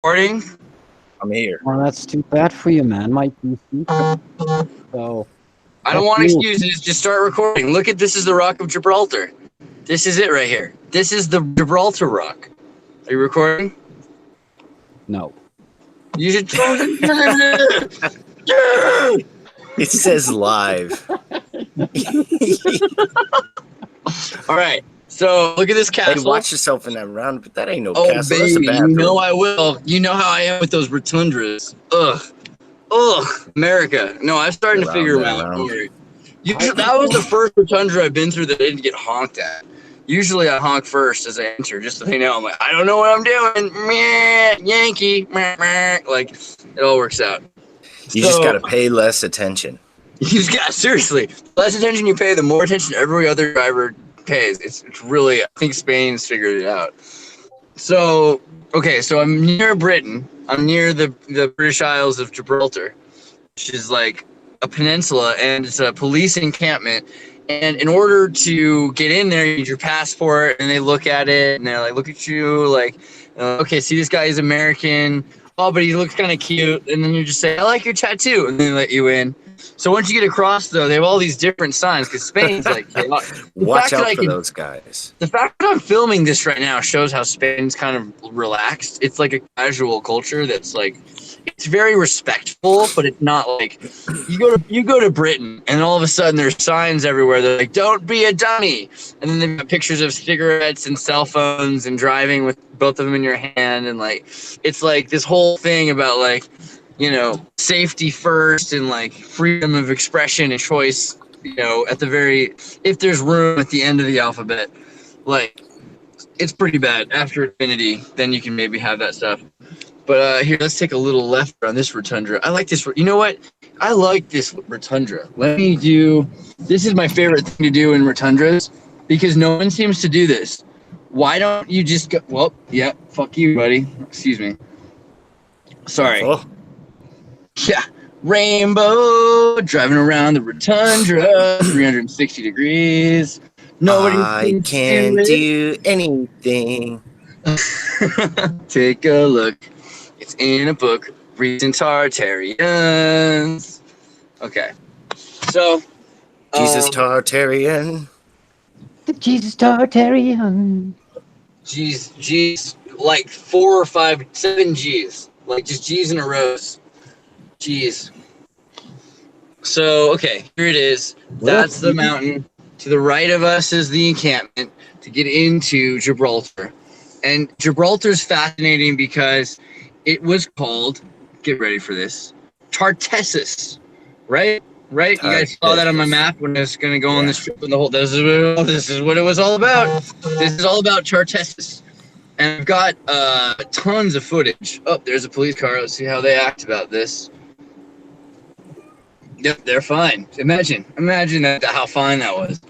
recording? I'm here. Well, that's too bad for you, man. My PC. So. I don't want excuses. Just start recording. Look at this is the Rock of Gibraltar. This is it right here. This is the Gibraltar Rock. Are you recording? No. You should. It says live. All right. So look at this castle. Hey, watch yourself in that round, but that ain't no Oh, castle. That's a baby, you bathroom. know I will. You know how I am with those rotundras. Ugh, America. No, I'm starting to figure them out. That was the first rotundra I've been through that I didn't get honked at. Usually I honk first as I enter, just so they know. I'm like, I don't know what I'm doing. Meh, Yankee. Meh, meh. Like, it all works out. You just got to pay less attention. You just got, seriously, the less attention you pay, the more attention every other driver pays. It's really, I think Spain's figured it out. So, okay, so I'm near Britain. I'm near the British Isles of Gibraltar, which is like a peninsula, and it's a police encampment. And in order to get in there, you need your passport, and they look at it, and they're like, look at you, like, okay, see, this guy is American. Oh, but he looks kind of cute. And then you just say, I like your tattoo, and then they let you in. So once you get across, though, they have all these different signs, because Spain's like, watch out for those guys. The fact that I'm filming this right now shows how Spain's kind of relaxed. It's like a casual culture that's like, it's very respectful, but it's not like you go to Britain and all of a sudden there's signs everywhere. They're like, don't be a dummy. And then they've got pictures of cigarettes and cell phones and driving with both of them in your hand. And like, it's like this whole thing about like, you know, safety first and like freedom of expression and choice, you know, at the very, if there's room at the end of the alphabet, like it's pretty bad. After infinity, then you can maybe have that stuff. But here, let's take a little left on this rotundra. I like this. You know what? I like this rotundra. Let me do, this is my favorite thing to do in rotundras because no one seems to do this. Why don't you just go, well, yeah, fuck you, buddy. Excuse me. Sorry. Oh. Yeah. Rainbow, driving around the rotundra, 360 degrees. Nobody can do anything. Take a look. It's in a book. Recent Tartarians. Okay. So. Jesus Tartarian. The Jesus Tartarian. G's. Like 4 or 5, 7 G's. Like just G's in a row. G's. So, okay. Here it is. That's the mountain. To the right of us is the encampment to get into Gibraltar. And Gibraltar's fascinating because it was called, get ready for this, Tartessus, right? Right? You guys saw that on my map when I was going to go on this trip and the whole, this is what it was all about. This is all about Tartessus. And I've got tons of footage. Oh, there's a police car. Let's see how they act about this. Yep, they're fine. Imagine that, how fine that was.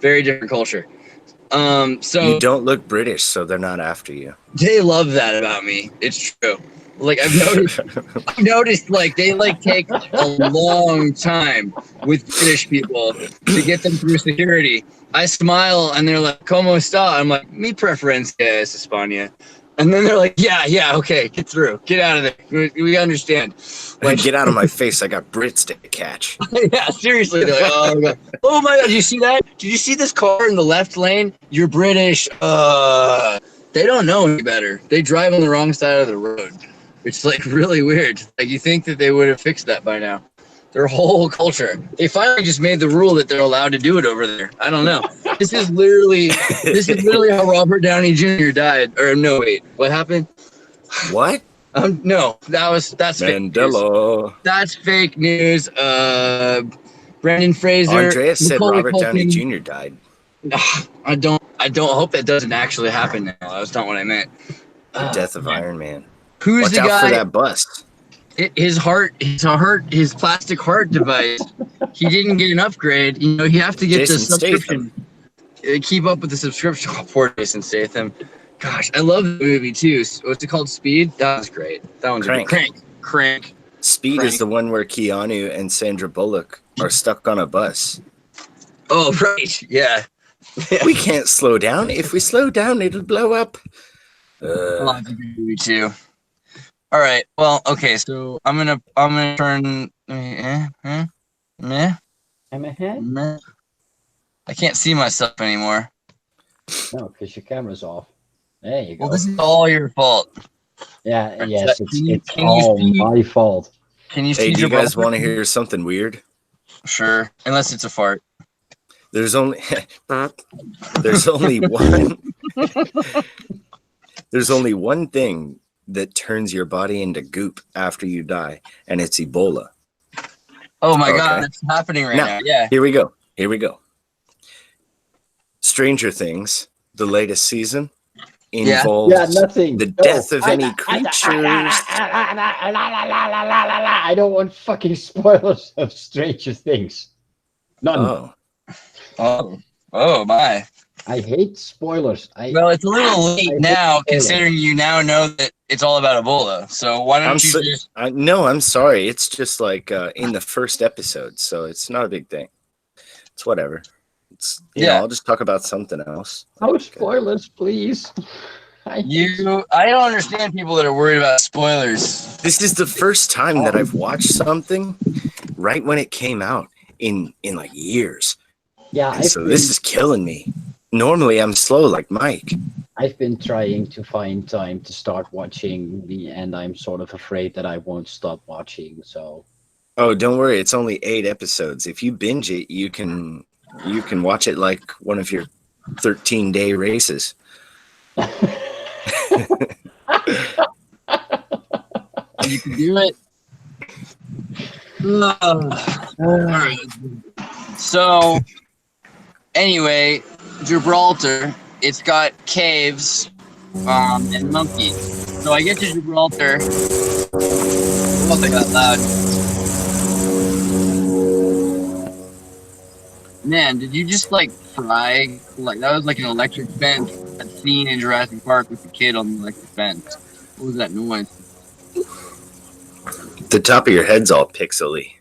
Very different culture. So you don't look British, so they're not after you. They love that about me. It's true. Like I've noticed like they like take a long time with British people to get them through security. I smile and they're like, "Cómo está?" I'm like, "Mi preferencia es España." And then they're like, yeah, okay, get through. Get out of there. We understand. Like, get out of my face. I got Brits to catch. Yeah, seriously. They're like, oh my God, did you see that? Did you see this car in the left lane? You're British. They don't know any better. They drive on the wrong side of the road. Which is like really weird. Like you think that they would have fixed that by now. Their whole culture. They finally just made the rule that they're allowed to do it over there. I don't know. This is literally how Robert Downey Jr. died. Or no, wait, what happened? What? No, that's Mandela. Fake news. That's fake news. Brendan Fraser. Andreas said Robert Downey Jr. died. I don't hope that doesn't actually happen now. That's not what I meant. The death of Iron Man. Who's Watch the out guy? for that bus. His plastic heart device. He didn't get an upgrade. You know, you have to get Jason the subscription. Keep up with the subscription. Oh, poor Jason Statham. Gosh, I love the movie too. What's it called? Speed? That was great. That one's Crank. Speed is the one where Keanu and Sandra Bullock are stuck on a bus. Oh, right. Yeah. We can't slow down. If we slow down, it'll blow up. I love the movie too. All right. Well, okay. So I'm gonna turn. Meh. I'm ahead? Meh. I can't see myself anymore. No, because your camera's off. There you Well, go. this is all your fault. Yeah, yes, it's Can you all see? my fault. Can you Hey, see do you guys Gibraltar? want to hear something weird? Sure, unless it's a fart. There's only there's only one there's only one thing that turns your body into goop after you die, and it's Ebola. Oh my God, Okay. it's happening right now. Yeah. Here we go. Stranger Things, the latest season, involves Yeah, nothing. the No. death of any creatures. I don't want fucking spoilers of Stranger Things. None. Oh my. I hate spoilers. Well, it's a little late hate now, spoilers. considering you now know that it's all about Ebola. So why don't you just? No, I'm sorry. It's just like in the first episode, so it's not a big thing. It's whatever. It's I'll just talk about something else. No spoilers, please. I don't understand people that are worried about spoilers. This is the first time that I've watched something right when it came out in like years. Yeah, and this is killing me. Normally I'm slow like Mike. I've been trying to find time to start watching and I'm sort of afraid that I won't stop watching. So. Oh, don't worry. It's only 8 episodes. If you binge it, you can watch it like one of your 13-day races. You can do it. All right. So, anyway, Gibraltar, it's got caves and monkeys. So I get to Gibraltar. Oh, they got loud. Man, did you just like fry? Like that was like an electric fence I'd seen in Jurassic Park with the kid on the electric fence. What was that noise? The top of your head's all pixely.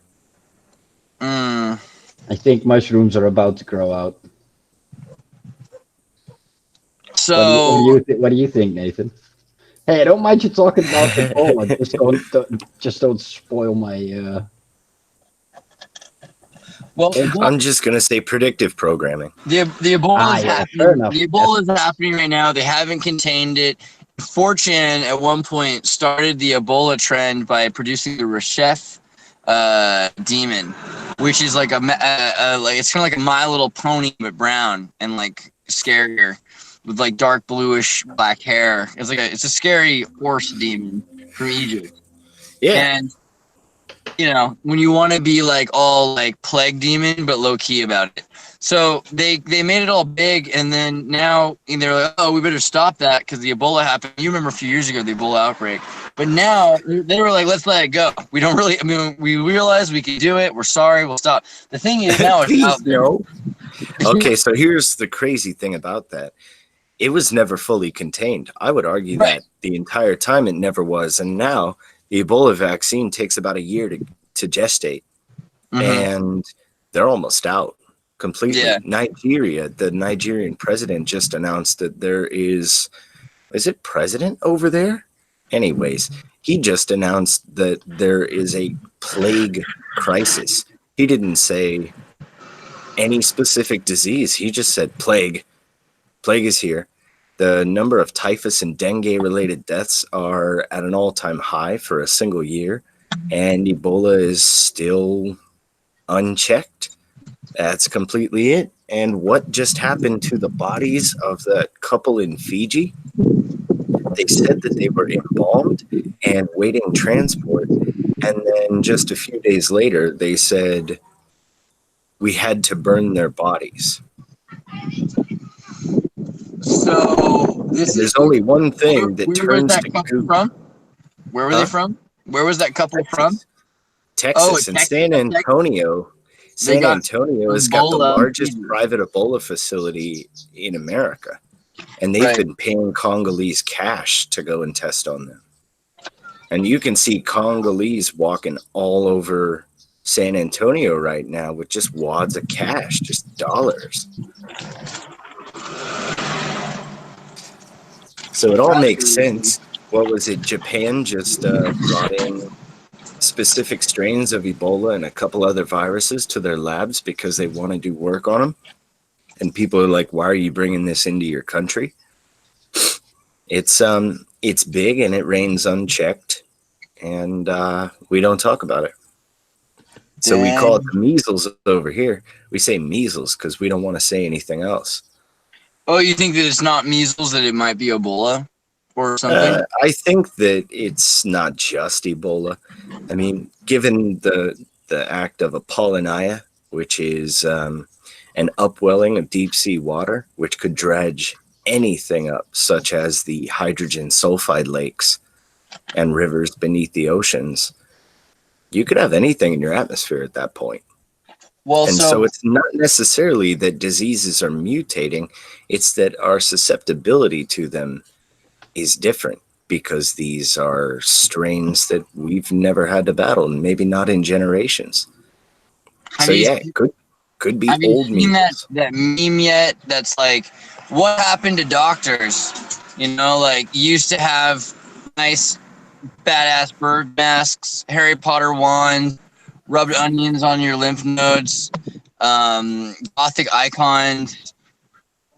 I think mushrooms are about to grow out. So what do you think, Nathan? Hey, I don't mind you talking about Ebola. Just don't spoil my. Well, I'm just gonna say predictive programming. The Ebola is happening. Fair enough. The Ebola is happening right now. They haven't contained it. 4chan at one point started the Ebola trend by producing the Reshef demon, which is like it's kind of like a My Little Pony but brown and like scarier with like dark bluish black hair. It's a scary horse demon from Egypt. Yeah. And when you want to be like all like plague demon but low key about it. So they made it all big, and then now they're like, oh, we better stop that because the Ebola happened. You remember a few years ago the Ebola outbreak, but now they were like, let's let it go. We don't really. I mean, we realized we could do it. We're sorry. We'll stop. The thing is now it's out there. Okay, so here's the crazy thing about that. It was never fully contained. I would argue that the entire time it never was, and now the Ebola vaccine takes about a year to gestate, and they're almost out completely. Yeah. Nigeria, the Nigerian president just announced that there is it president over there? Anyways, he just announced that there is a plague crisis. He didn't say any specific disease. He just said plague. Plague is here. The number of typhus and dengue-related deaths are at an all-time high for a single year, and Ebola is still unchecked. That's completely it. And what just happened to the bodies of that couple in Fiji? They said that they were embalmed and waiting transport, and then just a few days later, they said we had to burn their bodies. So there's only one thing that turns to goop. From? Where were they from? Where was that couple from? Texas and San Antonio. San Antonio has got the largest private Ebola facility in America, and they've been paying Congolese cash to go and test on them. And you can see Congolese walking all over San Antonio right now with just wads of cash, just dollars. So it all makes sense. what was it? Japan just brought in specific strains of Ebola and a couple other viruses to their labs because they want to do work on them. And people are like, "Why are you bringing this into your country?" It's big and it reigns unchecked, and we don't talk about it. So we call it the measles over here. We say measles because we don't want to say anything else. Oh, you think that it's not measles, that it might be Ebola or something? I think that it's not just Ebola. I mean, given the act of Apollonia, which is an upwelling of deep sea water, which could dredge anything up, such as the hydrogen sulfide lakes and rivers beneath the oceans, you could have anything in your atmosphere at that point. Well, And so it's not necessarily that diseases are mutating, it's that our susceptibility to them is different because these are strains that we've never had to battle, and maybe not in generations. It could be old measles. That meme yet? That's like, what happened to doctors? You know, like, you used to have nice, badass bird masks, Harry Potter wands, rubbed onions on your lymph nodes, gothic icons.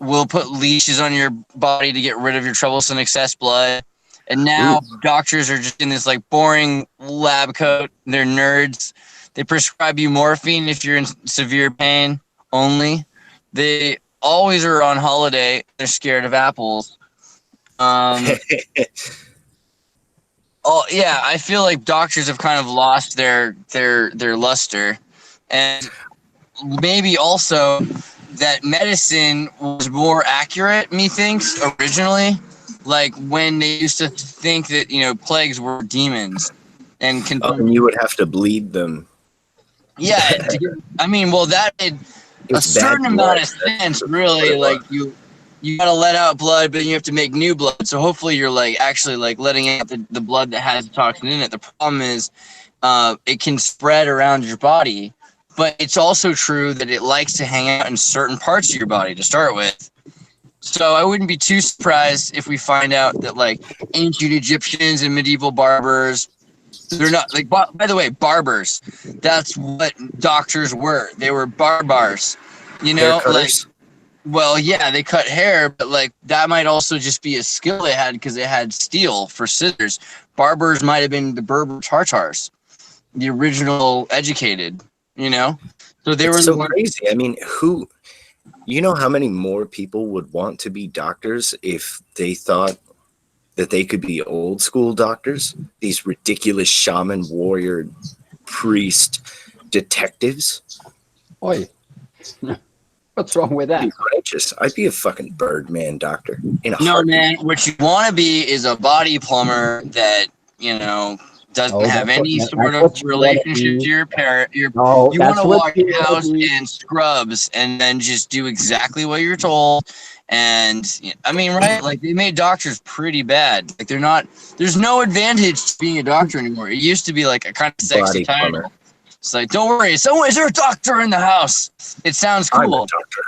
Will put leashes on your body to get rid of your troublesome excess blood. And now doctors are just in this like boring lab coat. They're nerds. They prescribe you morphine if you're in severe pain only. They always are on holiday. They're scared of apples. Oh yeah, I feel like doctors have kind of lost their luster, and maybe also that medicine was more accurate, methinks, originally. Like when they used to think that, you know, plagues were demons. And you would have to bleed them. Yeah, I mean, well, that made a certain amount of sense, really. Like, you gotta let out blood, but then you have to make new blood. So hopefully you're, like, actually, like, letting out the blood that has the toxin in it. The problem is it can spread around your body. But it's also true that it likes to hang out in certain parts of your body to start with. So I wouldn't be too surprised if we find out that, like, ancient Egyptians and medieval barbers, they're not, like, by the way, barbers, that's what doctors were. They were barbars, you know? Like, well, yeah, they cut hair, but, like, that might also just be a skill they had because they had steel for scissors. Barbers might have been the Berber Tartars, the original educated. You know, so they were so crazy. I mean, you know how many more people would want to be doctors if they thought that they could be old school doctors? These ridiculous shaman, warrior, priest, detectives. Oi, what's wrong with that? I'd be righteous. I'd be a fucking Birdman doctor. Man. What you want to be is a body plumber that, you know, doesn't have any sort of relationship to your parent. You want to walk your house in scrubs and then just do exactly what you're told. And I mean, right? Like, they made doctors pretty bad. Like, there's no advantage to being a doctor anymore. It used to be like a kind of sexy title. It's like, don't worry, is there a doctor in the house? It sounds cool. I'm a doctor.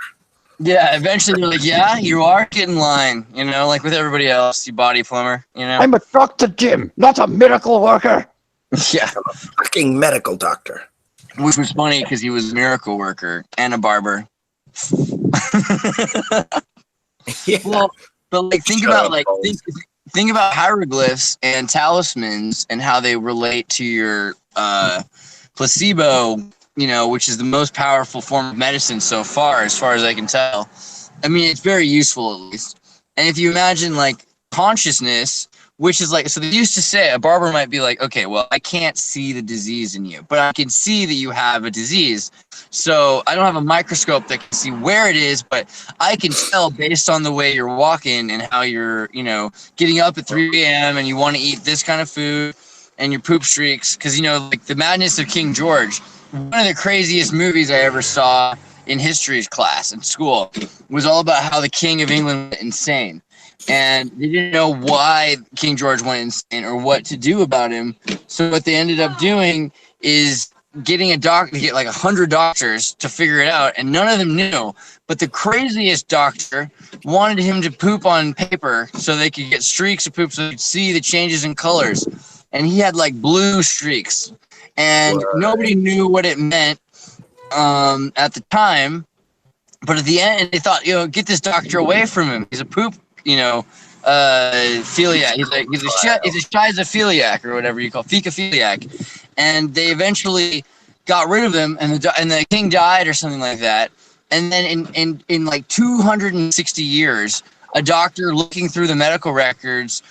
Yeah, eventually they're like, yeah, you are, get in line, you know, like with everybody else, you body plumber, you know? I'm a doctor, Jim, not a miracle worker. Yeah. I'm a fucking medical doctor. Which was funny because he was a miracle worker and a barber. Yeah. Well, but like, think about hieroglyphs and talismans and how they relate to your placebo, you know, which is the most powerful form of medicine so far as I can tell. I mean, it's very useful, at least. And if you imagine, like, consciousness, which is like, so they used to say, a barber might be like, okay, well, I can't see the disease in you, but I can see that you have a disease. So I don't have a microscope that can see where it is, but I can tell based on the way you're walking and how you're, you know, getting up at 3 a.m. and you want to eat this kind of food and your poop streaks. Because, you know, like, The Madness of King George, one of the craziest movies I ever saw in history class in school was all about how the King of England went insane. And they didn't know why King George went insane or what to do about him. So what they ended up doing is getting a doc to get like 100 doctors to figure it out, and none of them knew. But the craziest doctor wanted him to poop on paper so they could get streaks of poop so they could see the changes in colors. And he had like blue streaks, and nobody knew what it meant at the time. But at the end, they thought, get this doctor away from him. He's a poop, philiac. He's a schizophiliac or whatever you call fecophiliac. And they eventually got rid of him, and the king died or something like that. And then in like 260 years, a doctor looking through the medical records,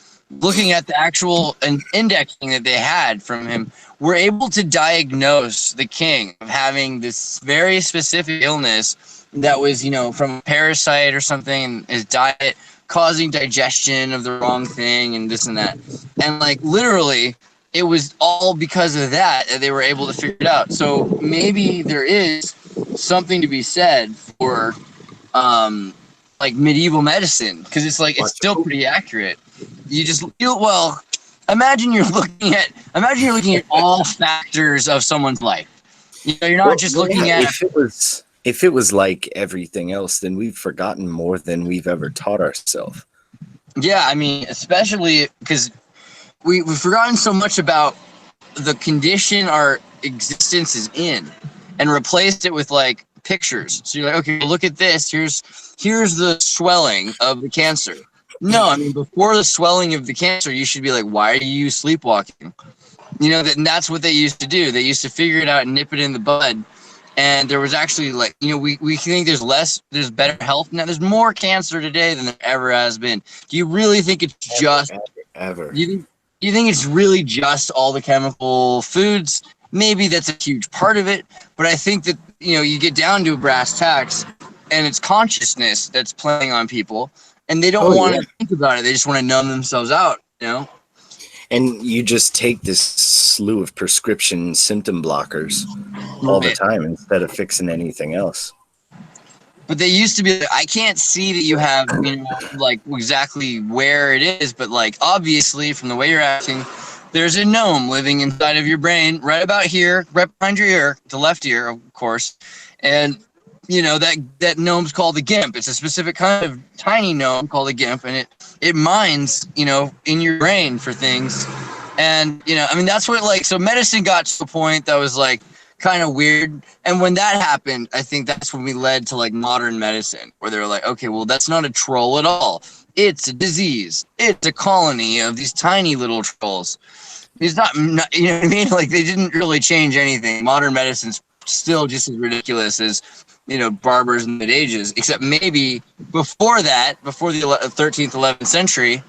looking at the actual indexing that they had from him, were able to diagnose the king of having this very specific illness that was, from a parasite or something, and his diet causing digestion of the wrong thing and this and that. And like literally, it was all because of that they were able to figure it out. So maybe there is something to be said for like medieval medicine, because it's like it's still pretty accurate. You just imagine you're looking at all factors of someone's life. You're not just looking at if it was like everything else, then we've forgotten more than we've ever taught ourselves. Yeah, I mean, especially because we've forgotten so much about the condition our existence is in, and replaced it with like pictures. So you're like, okay, look at this. Here's the swelling of the cancer. No, I mean, before the swelling of the cancer, you should be like, why are you sleepwalking? That's what they used to do. They used to figure it out and nip it in the bud. And there was actually like, we think there's better health now. There's more cancer today than there ever has been. Do you really think it's ever? You think it's really just all the chemical foods? Maybe that's a huge part of it. But I think that, you get down to brass tacks, and it's consciousness that's playing on people. And they don't want to think about it. They just want to numb themselves out, And you just take this slew of prescription symptom blockers all the time instead of fixing anything else. But they used to be like, I can't see that you have, like exactly where it is. But like, obviously, from the way you're acting, there's a gnome living inside of your brain, right about here, right behind your ear, the left ear, of course. And that gnome's called a gimp. It's a specific kind of tiny gnome called a gimp, and it mines, in your brain for things. And, that's what so medicine got to a point that was like kind of weird. And when that happened, I think that's when we led to like modern medicine, where they were like, okay, well, that's not a troll at all. It's a disease. It's a colony of these tiny little trolls. It's not, you know what I mean? Like, they didn't really change anything. Modern medicine's still just as ridiculous as barbers in the mid ages, except maybe before the 13th, 11th century,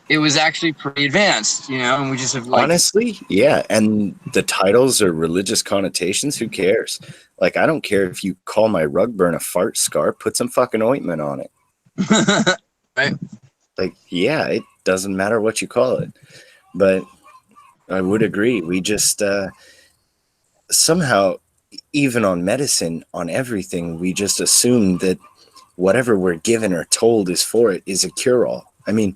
it was actually pretty advanced, and we just have honestly, yeah. And the titles or religious connotations, who cares? Like, I don't care if you call my rug burn a fart scar, put some fucking ointment on it. Right. Like, yeah, it doesn't matter what you call it. But I would agree. We just somehow, even on medicine, on everything, we just assume that whatever we're given or told is for it is a cure-all. I mean,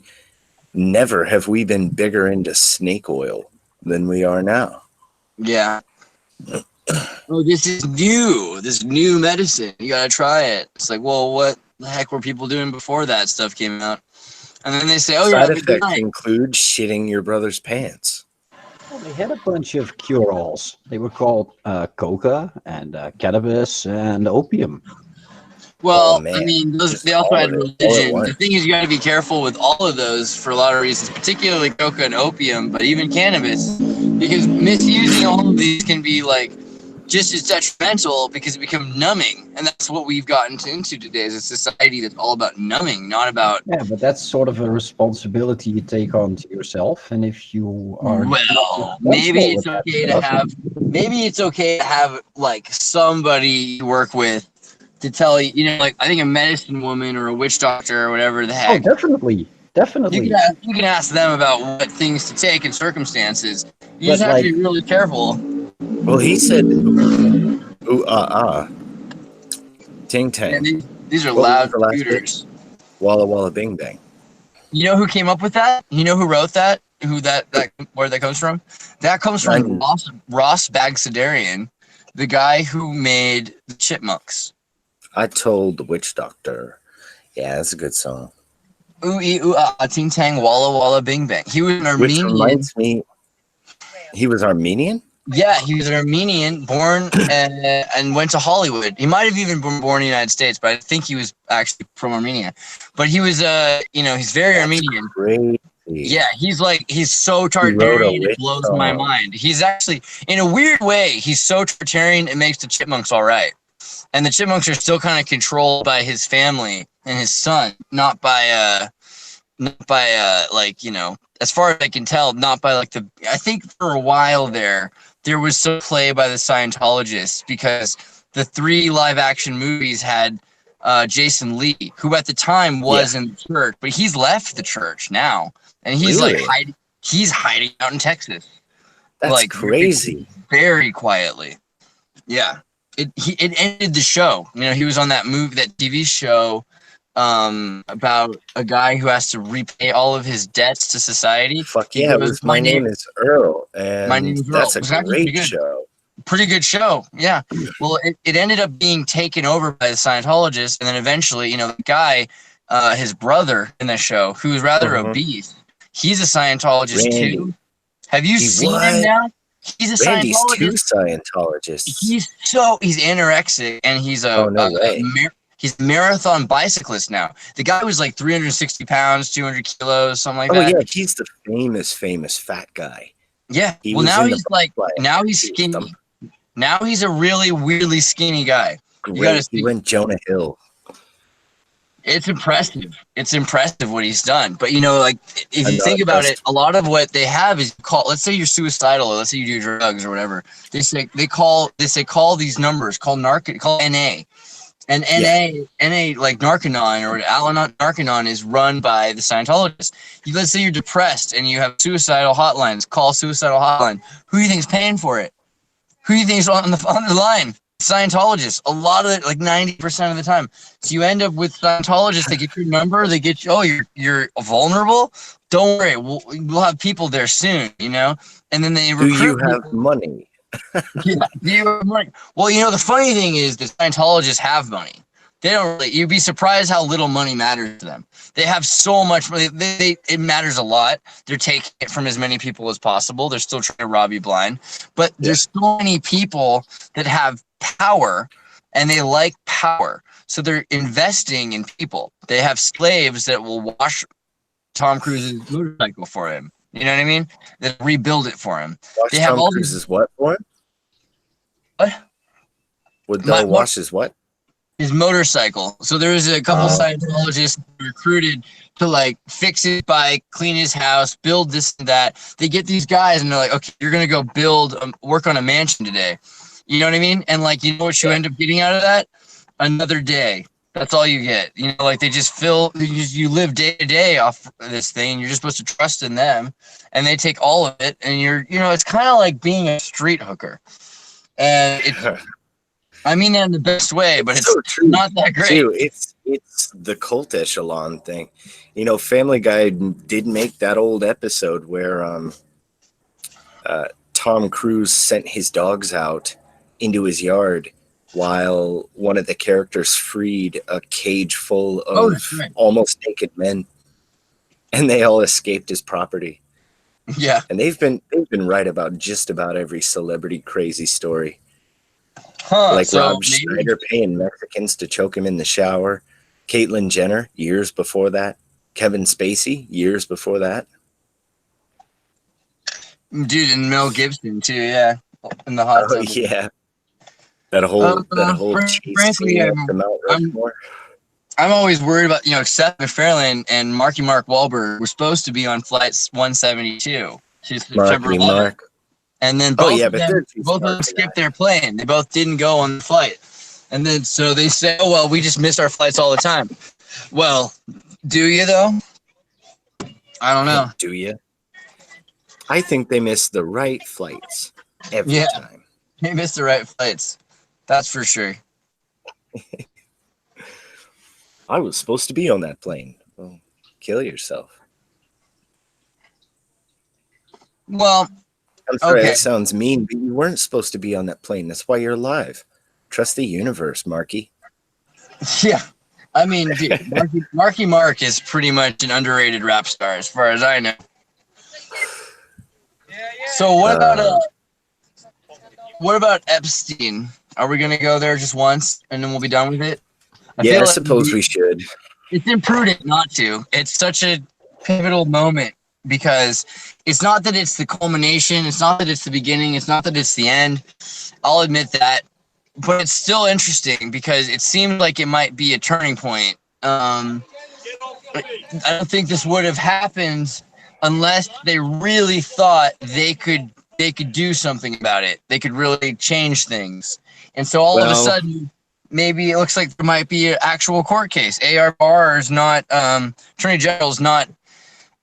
never have we been bigger into snake oil than we are now. Yeah. Oh, this is new. This new medicine. You gotta try it. It's like, well, what the heck were people doing before that stuff came out? And then they say, side effects include shitting your brother's pants. Well, they had a bunch of cure-alls. They were called coca and cannabis and opium. Well, I mean, they also had religion. The thing is, you got to be careful with all of those for a lot of reasons, particularly coca and opium, but even cannabis, because misusing all of these can be like just as detrimental because it becomes numbing, and that's what we've gotten into today as a society that's all about numbing, not about. Yeah, but that's sort of a responsibility you take on to yourself, and if you are maybe it's okay to have like somebody you work with to tell you, like I think a medicine woman or a witch doctor or whatever the heck. Oh, definitely. You can ask them about what things to take in circumstances. You just have to be really careful. Well, he said, ooh, ting tang. Yeah, these are loud computers. Walla walla bing bang. You know who came up with that? You know who wrote that? Where that comes from? That comes from Ross Bagdasarian, the guy who made the Chipmunks. I Told the Witch Doctor. Yeah, that's a good song. Ooh ee ooh ah, ting tang walla walla bing bang. He was an Which Armenian. reminds me, he was Armenian? Yeah, he was an Armenian, born and went to Hollywood. He might have even been born in the United States, but I think he was actually from Armenia. But he was, he's very That's Armenian. crazy. Yeah, he's so He wrote a Tartarian, it witch blows my song. mind. He's actually, in a weird way, he's so Tartarian, it makes the Chipmunks all right. And the Chipmunks are still kind of controlled by his family and his son, not by as far as I can tell, not by like I think for a while there was some play by the Scientologists because the 3 live action movies had Jason Lee, who at the time was in the church, but he's left the church now, and he's Really? he's hiding out in Texas. That's like crazy. very quietly. Yeah, it ended the show. He was on that TV show about a guy who has to repay all of his debts to society. Fuck He yeah, it goes, was My Name is Earl, and My Name is Earl. that's It a was actually great show. pretty good show. Yeah. Well, it ended up being taken over by the Scientologists, and then eventually, the guy, his brother in the show, who's rather obese, he's a Scientologist Randy. too. Have you seen what? him now? He's a Randy's 2 Scientologist. Scientologists. He's anorexic, and he's he's a marathon bicyclist now. The guy was like 360 pounds, 200 kilos, something like that. Oh yeah, he's the famous fat guy. Yeah. He Well, was now in the he's like, Butterfly now he's Effect. skinny. Now he's a really weirdly skinny guy. You gotta Great. He see. went Jonah Hill. It's impressive. It's impressive what he's done. But if you I'm think not about impressed. it, a lot of what they have is let's say you're suicidal, or let's say you do drugs or whatever. They call these numbers, call NA. And NA like Narcanon or Al-Anon Narcanon is run by the Scientologists. Let's say you're depressed and you have suicidal hotlines. Call suicidal hotline. Who do you think is paying for it? Who do you think is on the line? Scientologists. A lot of it, like 90% of the time. So you end up with Scientologists. They get your number. They get you. Oh, you're vulnerable. Don't worry. We'll have people there soon. And then they recruit. Do you have people. money? Yeah. Do you have money? Well, the funny thing is that Scientologists have money. They don't really. You'd be surprised how little money matters to them. They have so much money. It matters a lot. They're taking it from as many people as possible. They're still trying to rob you blind. But there's so many people that have power, and they like power. So they're investing in people. They have slaves that will wash Tom Cruise's motorcycle for him. You know what I mean? That rebuild it for him. Wash They have Tom all Cruise's what for him? What? Would they wash his what? His motorcycle. So there was a couple Scientologists recruited to fix his bike, clean his house, build this and that. They get these guys and they're like, okay, you're gonna go work on a mansion today. You know what I mean? And what you end up getting out of that? Another day. That's all you get. They just you live day to day off this thing. You're just supposed to trust in them, and they take all of it. And it's kind of like being a street hooker. And I mean that in the best way, but it's so true. not that great. Too. It's the cult echelon thing. Family Guy did make that old episode where Tom Cruise sent his dogs out into his yard while one of the characters freed a cage full of almost naked men, and they all escaped his property. Yeah. And they've been right about just about every celebrity crazy story. Rob Schneider paying Mexicans to choke him in the shower. Caitlyn Jenner, years before that. Kevin Spacey, years before that. Dude, and Mel Gibson too, yeah. In the hot tub. Yeah. That whole chase scene up the Mount Rushmore. I'm always worried about, Seth MacFarlane and Marky Mark Wahlberg were supposed to be on flight 172. September 11th. And then both of them skipped their plane. They both didn't go on the flight. And then so they say, oh, well, we just miss our flights all the time. Well, do you though? I don't know. Do you? I think they miss the right flights every time. They miss the right flights. That's for sure. I was supposed to be on that plane. Well, kill yourself. Well, I'm sorry, Okay. that sounds mean, but you weren't supposed to be on that plane. That's why you're alive. Trust the universe, Marky. Yeah. I mean, dude, Marky Mark is pretty much an underrated rap star as far as I know. So what about Epstein? Are we gonna go there just once and then we'll be done with it? I suppose we should. It's imprudent not to. It's such a pivotal moment because it's not that it's the culmination, it's not that it's the beginning, it's not that it's the end. I'll admit that. But it's still interesting because it seemed like it might be a turning point. I don't think this would have happened unless they really thought they could do something about it. They could really change things. And so all of a sudden, maybe it looks like there might be an actual court case. A.R. Barr is not, Attorney General's not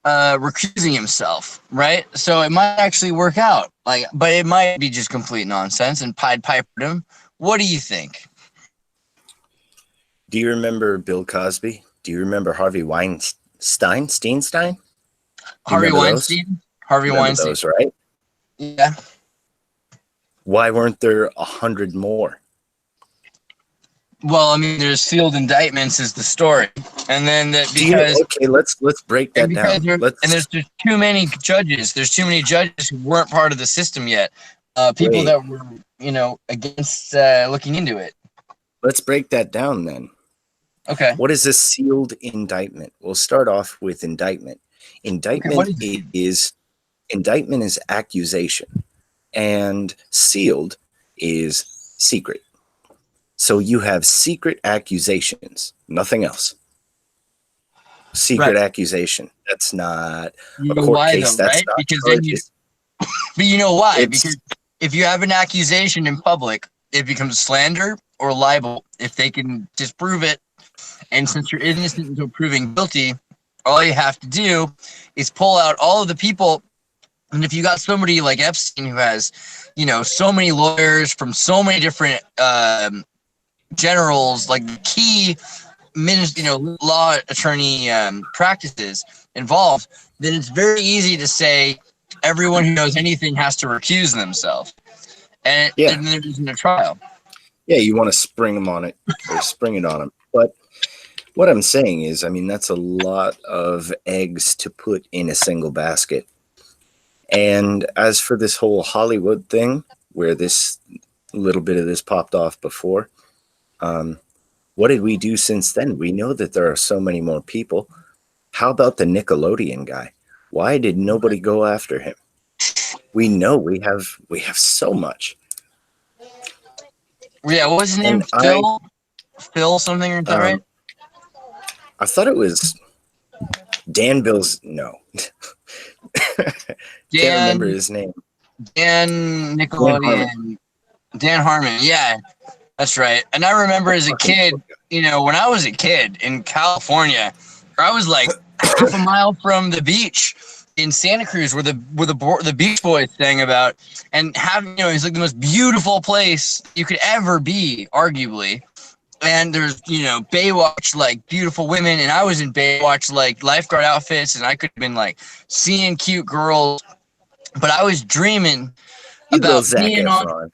recusing himself, right? So it might actually work out. But it might be just complete nonsense and Pied Pipered him. What do you think? Do you remember Bill Cosby? Do you remember Harvey Weinstein? Steinstein? Harvey Weinstein? Harvey Weinstein. Those, right? Yeah. Why weren't there 100 more? Well, I mean, there's sealed indictments is the story, and then that because let's break that down. There's just too many judges. There's too many judges who weren't part of the system yet. People that were, against looking into it. Let's break that down then. Okay. What is a sealed indictment? We'll start off with indictment. Indictment is accusation, and sealed is secret. So you have secret accusations, nothing else. Secret accusation. That's not a court case. That's not charges. But you know why? Because if you have an accusation in public, it becomes slander or libel if they can disprove it. And since you're innocent until proven guilty, all you have to do is pull out all of the people. And if you got somebody like Epstein who has, so many lawyers from so many different generals, like the key law attorney practices involved, then it's very easy to say everyone who knows anything has to recuse themselves. And then there isn't a trial. Yeah, you want to spring them on it or spring it on them. But what I'm saying is, that's a lot of eggs to put in a single basket. And as for this whole Hollywood thing, where this little bit of this popped off before, what did we do since then? We know that there are so many more people. How about the Nickelodeon guy? Why did nobody go after him? We know we have so much. Yeah, what was his name? Phil something, is that right? I thought it was Dan Bill's. No. Can't remember his name. Dan Nickelodeon. Dan Harmon. Yeah, that's right. And I remember as a kid, when I was a kid in California, I was like half a mile from the beach in Santa Cruz where the Beach Boys sang about, and having, it's like the most beautiful place you could ever be, arguably. And there's, Baywatch, like beautiful women. And I was in Baywatch, like lifeguard outfits. And I could have been like seeing cute girls. But I was dreaming about being on.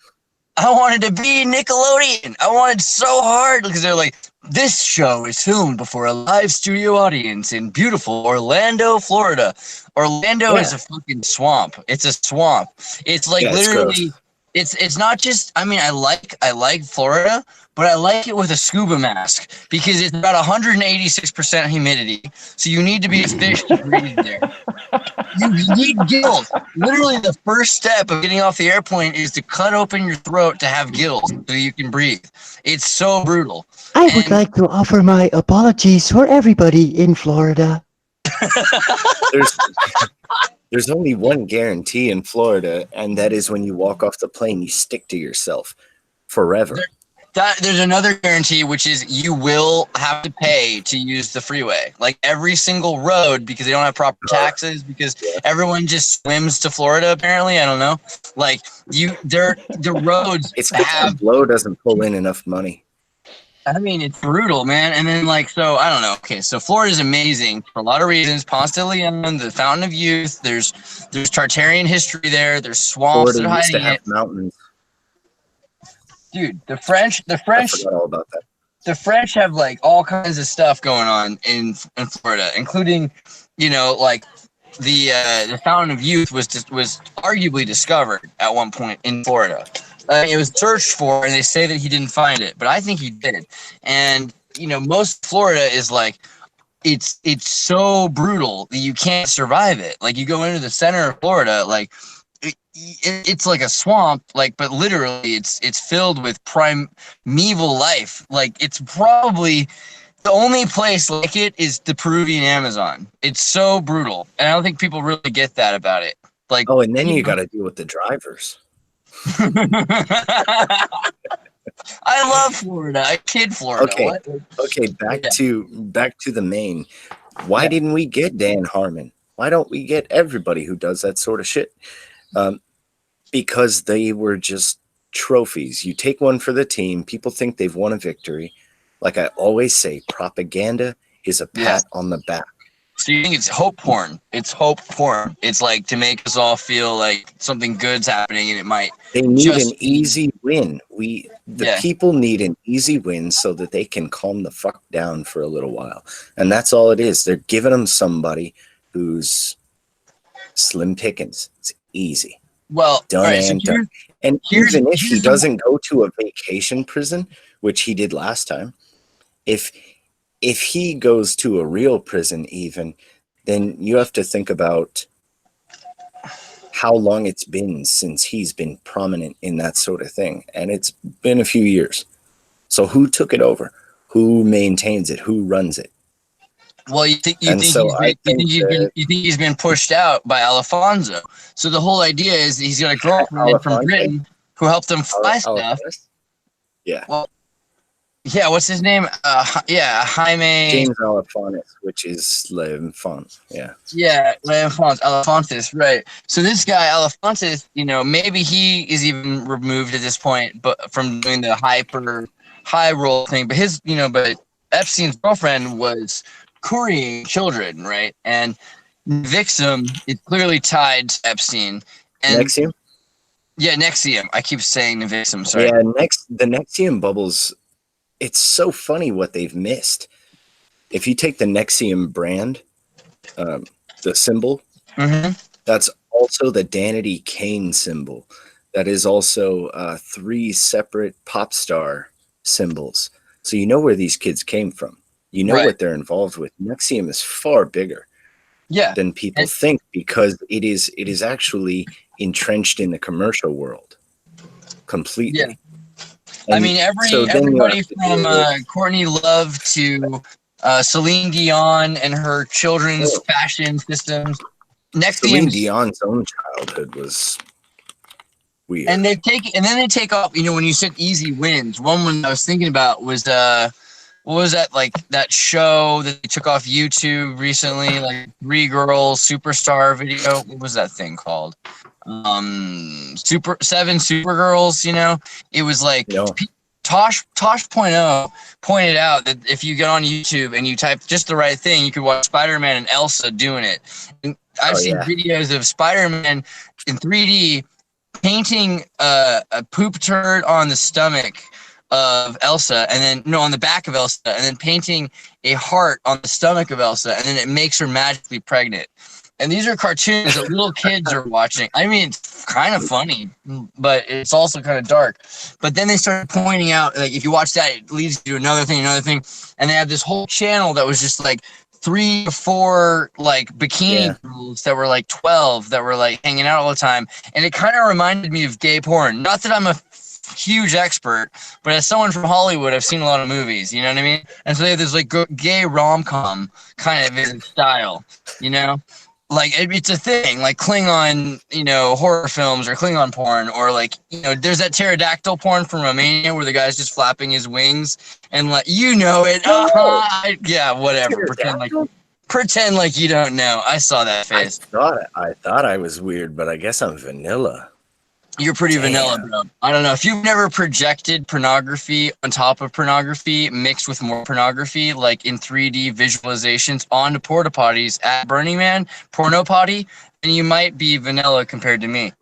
I wanted to be Nickelodeon. I wanted so hard because they're like, this show is filmed before a live studio audience in beautiful Orlando, Florida. Orlando is a fucking swamp. It's a swamp. It's like literally. It's not just. I like Florida, but I like it with a scuba mask because it's about 186% humidity. So you need to be a fish to breathe there. You need gills. Literally, the first step of getting off the airplane is to cut open your throat to have gills so you can breathe. It's so brutal. I would like to offer my apologies for everybody in Florida. There's only one guarantee in Florida, and that is when you walk off the plane, you stick to yourself forever. There's another guarantee, which is you will have to pay to use the freeway. Like every single road, because they don't have proper taxes, because everyone just swims to Florida, apparently. I don't know. Like the roads it's because Blow doesn't pull in enough money. I mean, it's brutal, man. And then, like, so I don't know. Okay, so Florida's amazing for a lot of reasons. Ponce de Leon, the Fountain of Youth. There's Tartarian history there. There's swamps Florida that are used to hiding have it. mountains. Dude, the I French, forgot all about that. the French have like all kinds of stuff going on in Florida, including, like the Fountain of Youth was arguably discovered at one point in Florida. It was searched for, and they say that he didn't find it, but I think he did. And most Florida is like it's so brutal that you can't survive it. Like you go into the center of Florida, like it's like a swamp, like, but literally it's filled with primeval life. Like it's probably the only place like it is the Peruvian Amazon. It's so brutal, and I don't think people really get that about it. Like, Oh, and then you got to deal with the drivers. I love Florida. I kid Florida. Okay. What? Okay, back to the main. Why didn't we get Dan Harmon? Why don't we get everybody who does that sort of shit? Because they were just trophies. You take one for the team, people think they've won a victory. Like I always say, propaganda is a pat on the back. So you think it's hope porn? It's hope porn. It's like to make us all feel like something good's happening, and it might. They need an easy win. People need an easy win so that they can calm the fuck down for a little while. And that's all it is. They're giving them somebody who's slim pickings. It's easy. Well, done all right, and done. And even if he doesn't go to a vacation prison, which he did last time, if he goes to a real prison even, then you have to think about how long it's been since he's been prominent in that sort of thing. And it's been a few years. So who took it over? Who maintains it? Who runs it? Well, you think he's been pushed out by Alfonso. So the whole idea is that he's got a girlfriend from Britain who helped him fly stuff. Yeah. Well, yeah, what's his name? Jaime James Alefonsis, which is L'Enfant. Yeah. Yeah, Alefonsis, right. So this guy, Alefonsis, maybe he is even removed at this point, but from doing the high roll thing. But but Epstein's girlfriend was currying children, right? And Vixum is clearly tied to Epstein. And Nexium? Yeah, Nexium. I keep saying Vixum, sorry. Yeah, the Nexium bubbles, it's so funny what they've missed. If you take the Nexium brand, the symbol, that's also the Danity Kane symbol. That is also 3 separate pop star symbols. So you know where these kids came from. You know what they're involved with. Nexium is far bigger than people think, because it is actually entrenched in the commercial world completely. Yeah. I mean, everybody from Courtney Love to Celine Dion and her children's fashion systems. Celine Dion's own childhood was weird. And then they take off. When you said easy wins, one I was thinking about was what was that, like that show that they took off YouTube recently, like 3 Girls Superstar video? What was that thing called? 7 Supergirls. It was like Tosh.0 pointed out that if you get on YouTube and you type just the right thing, you could watch Spider-Man and Elsa doing it. And I've seen videos of Spider-Man in 3D painting a poop turd on the stomach of Elsa, and then on the back of Elsa, and then painting a heart on the stomach of Elsa, and then it makes her magically pregnant. And these are cartoons that little kids are watching. I mean, it's kind of funny, but it's also kind of dark. But then they started pointing out, like, if you watch that, it leads you to another thing. And they have this whole channel that was just like 3 to 4 like bikini girls that were like 12 that were like hanging out all the time. And it kind of reminded me of gay porn. Not that I'm a huge expert, but as someone from Hollywood, I've seen a lot of movies, you know what I mean? And so they have this like gay rom-com kind of style, like it's a thing, like Klingon, horror films or Klingon porn, or like, there's that pterodactyl porn from Romania where the guy's just flapping his wings and like, yeah, whatever. Pretend like you don't know. I saw that face. I thought I was weird, but I guess I'm vanilla. You're pretty Damn. vanilla, bro. I don't know. If you've never projected pornography on top of pornography mixed with more pornography, like in 3D visualizations onto porta potties at Burning Man, porno potty, then you might be vanilla compared to me.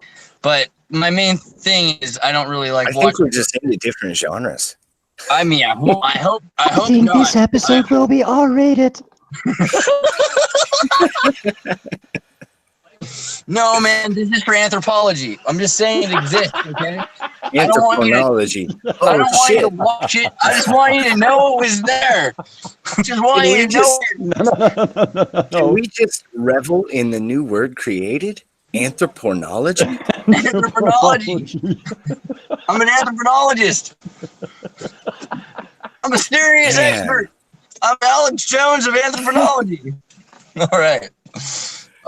But my main thing is I don't really like I think we're watching. just into different genres. I mean, I hope I think not. this episode will be R-rated. No, man, this is for anthropology. I'm just saying it exists, okay? Anthropology. I Oh don't want you shit! to watch it. I just want you to know it was there. Just want Can you we to know just can we just revel in the new word created? Anthropology? anthropology. I'm an anthropologist. I'm a serious Man. expert. I'm Alex Jones of anthropology. All right.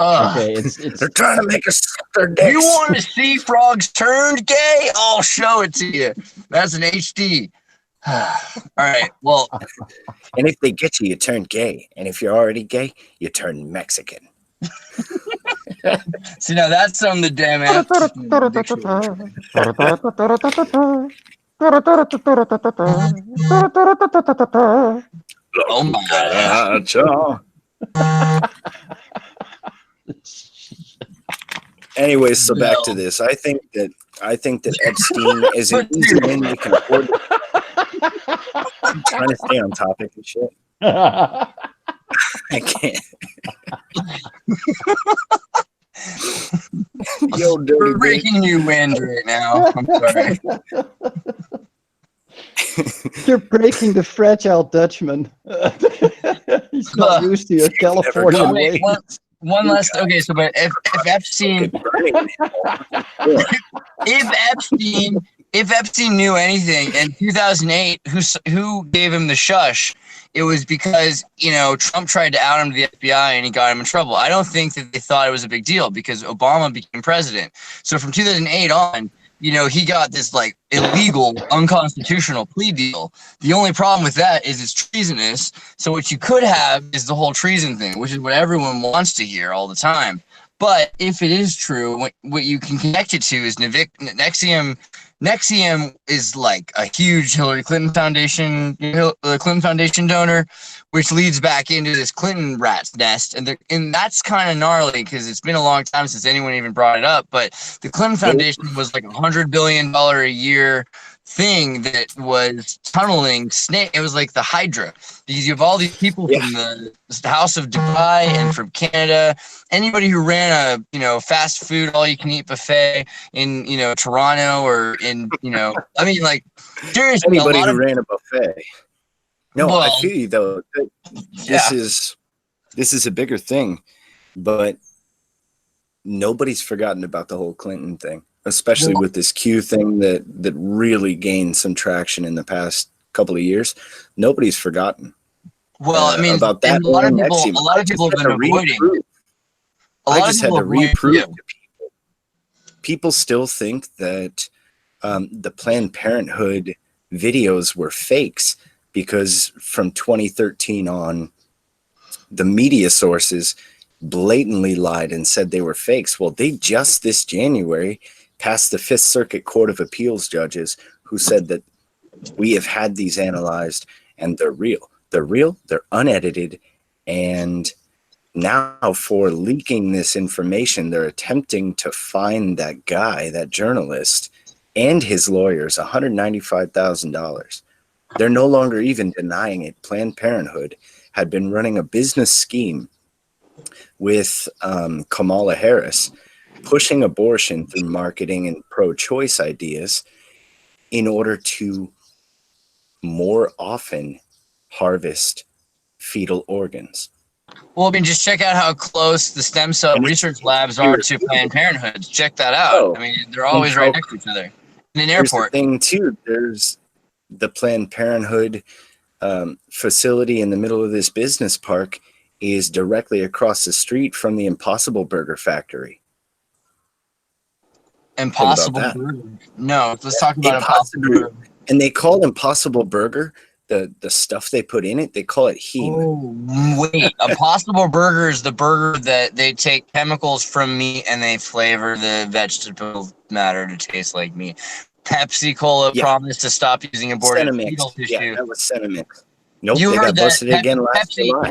Okay, it's They're trying to make us suck their dicks. You want to see frogs turned gay? I'll show it to you. That's an HD. All right. Well, And if they get you, you turn gay. And if you're already gay, you turn Mexican. see now that's some of the damn Oh my gosh. Anyways, so back to this. I think that Epstein is an easy win. We can afford it. I'm trying to stay on topic and shit. I can't. Yo, dirty We're bitch. breaking new wind right now. I'm sorry. You're breaking the fragile Dutchman. He's not used to your Californian Wait, way. one last. Okay, so but if Epstein, if Epstein knew anything in 2008, who gave him the shush? It was because, you know, Trump tried to out him to the FBI and he got him in trouble. I don't think that they thought it was a big deal because Obama became president. So from 2008 on, you know, he got this like illegal, unconstitutional plea deal. The only problem with that is it's treasonous. So what you could have is the whole treason thing, which is what everyone wants to hear all the time. But if it is true, what you can connect it to is Nexium. Nexium is like a huge Hillary Clinton Foundation, Clinton Foundation donor, which leads back into this Clinton rat's nest, and that's kind of gnarly because it's been a long time since anyone even brought it up. But the Clinton Foundation was like $100 billion a year thing that was tunneling snake. It was like the Hydra because you have all these people from the House of Dubai and from Canada. Anybody who ran a fast food all you can eat buffet in Toronto or in I mean like seriously anybody who ran a buffet. No, I feel you though. This is a bigger thing, but nobody's forgotten about the whole Clinton thing. Especially with this Q thing that really gained some traction in the past couple of years. Nobody's forgotten. Well, I mean, about that. A lot of people have been avoiding. I just had to reprove to people. People still think that the Planned Parenthood videos were fakes because from 2013 on, the media sources blatantly lied and said they were fakes. Well, they just this January passed the Fifth Circuit Court of Appeals judges who said that we have had these analyzed and they're real. They're real, they're unedited, and now for leaking this information, they're attempting to fine that guy, that journalist, and his lawyers $195,000. They're no longer even denying it. Planned Parenthood had been running a business scheme with Kamala Harris, pushing abortion through marketing and pro-choice ideas in order to more often harvest fetal organs. Well, I mean, just check out how close the stem cell research labs are to Planned Parenthood. Check that out. I mean, they're always right next to each other. In an airport. There's the thing, too. There's the Planned Parenthood facility in the middle of this business park is directly across the street from the Impossible Burger factory. Impossible Burger? No, let's talk about Impossible Burger. And they call Impossible Burger the stuff they put in it, they call it heme. Oh, wait. Impossible Burger is the burger that they take chemicals from meat and they flavor the vegetable matter to taste like meat. Pepsi Cola promised to stop using aborted fetal tissue. Yeah, that was Cinemix. Nope, You they heard got busted that again last July.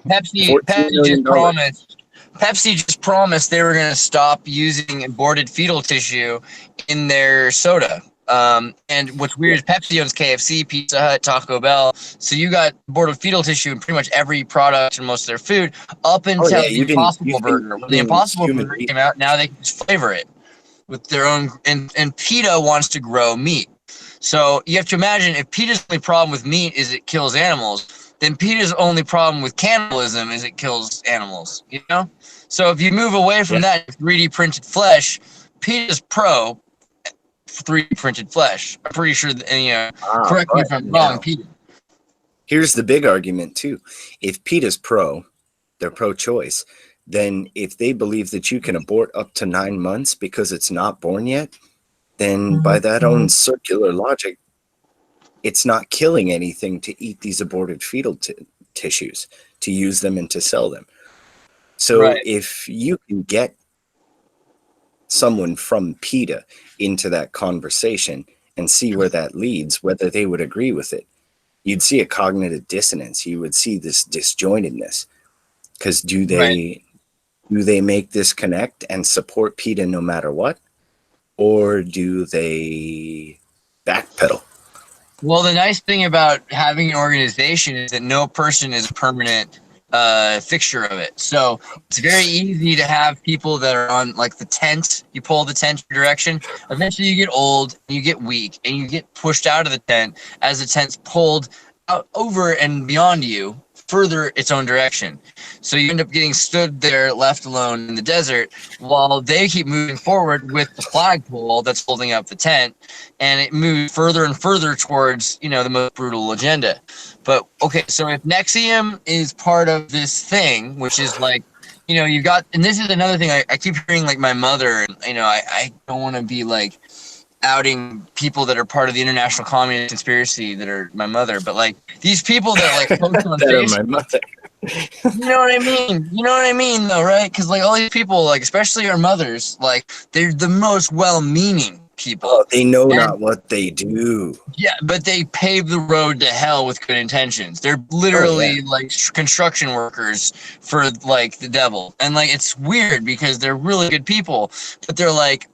Pepsi $14 million. Pepsi just promised they were going to stop using aborted fetal tissue in their soda. And what's weird is Pepsi owns KFC, Pizza Hut, Taco Bell. So you got aborted fetal tissue in pretty much every product and most of their food up until the Impossible Burger. When the Impossible Burger came out, now they can just flavor it with their own. And PETA wants to grow meat. So you have to imagine if PETA's only problem with meat is it kills animals, then PETA's only problem with cannibalism is it kills animals, you know? So if you move away from that 3D printed flesh, PETA's pro 3D printed flesh. I'm pretty sure that, correct me if I'm wrong, PETA. Here's the big argument too. If PETA's they're pro-choice, then if they believe that you can abort up to 9 months because it's not born yet, then by that own circular logic, it's not killing anything to eat these aborted fetal tissues, to use them and to sell them. So if you can get someone from PETA into that conversation and see where that leads, whether they would agree with it, you'd see a cognitive dissonance. You would see this disjointedness. Because do they make this connect and support PETA no matter what? Or do they backpedal? Well, the nice thing about having an organization is that no person is a permanent fixture of it. So it's very easy to have people that are on like the tent. You pull the tent direction. Eventually you get old, and you get weak, and you get pushed out of the tent as the tent's pulled out over and beyond you, further its own direction. So you end up getting stood there left alone in the desert while they keep moving forward with the flagpole that's holding up the tent, and it moves further and further towards, the most brutal agenda. But okay, so if Nexium is part of this thing, which is like, you've got, and this is another thing I keep hearing, like my mother, and I don't want to be like outing people that are part of the international communist conspiracy that are my mother, but like these people that like post on Facebook, my mother. You know what I mean though, right? Because like all these people, like especially our mothers, like they're the most well-meaning people. Oh, they know not what they do. Yeah, but they pave the road to hell with good intentions. They're literally like construction workers for like the devil. And like it's weird because they're really good people, but they're like,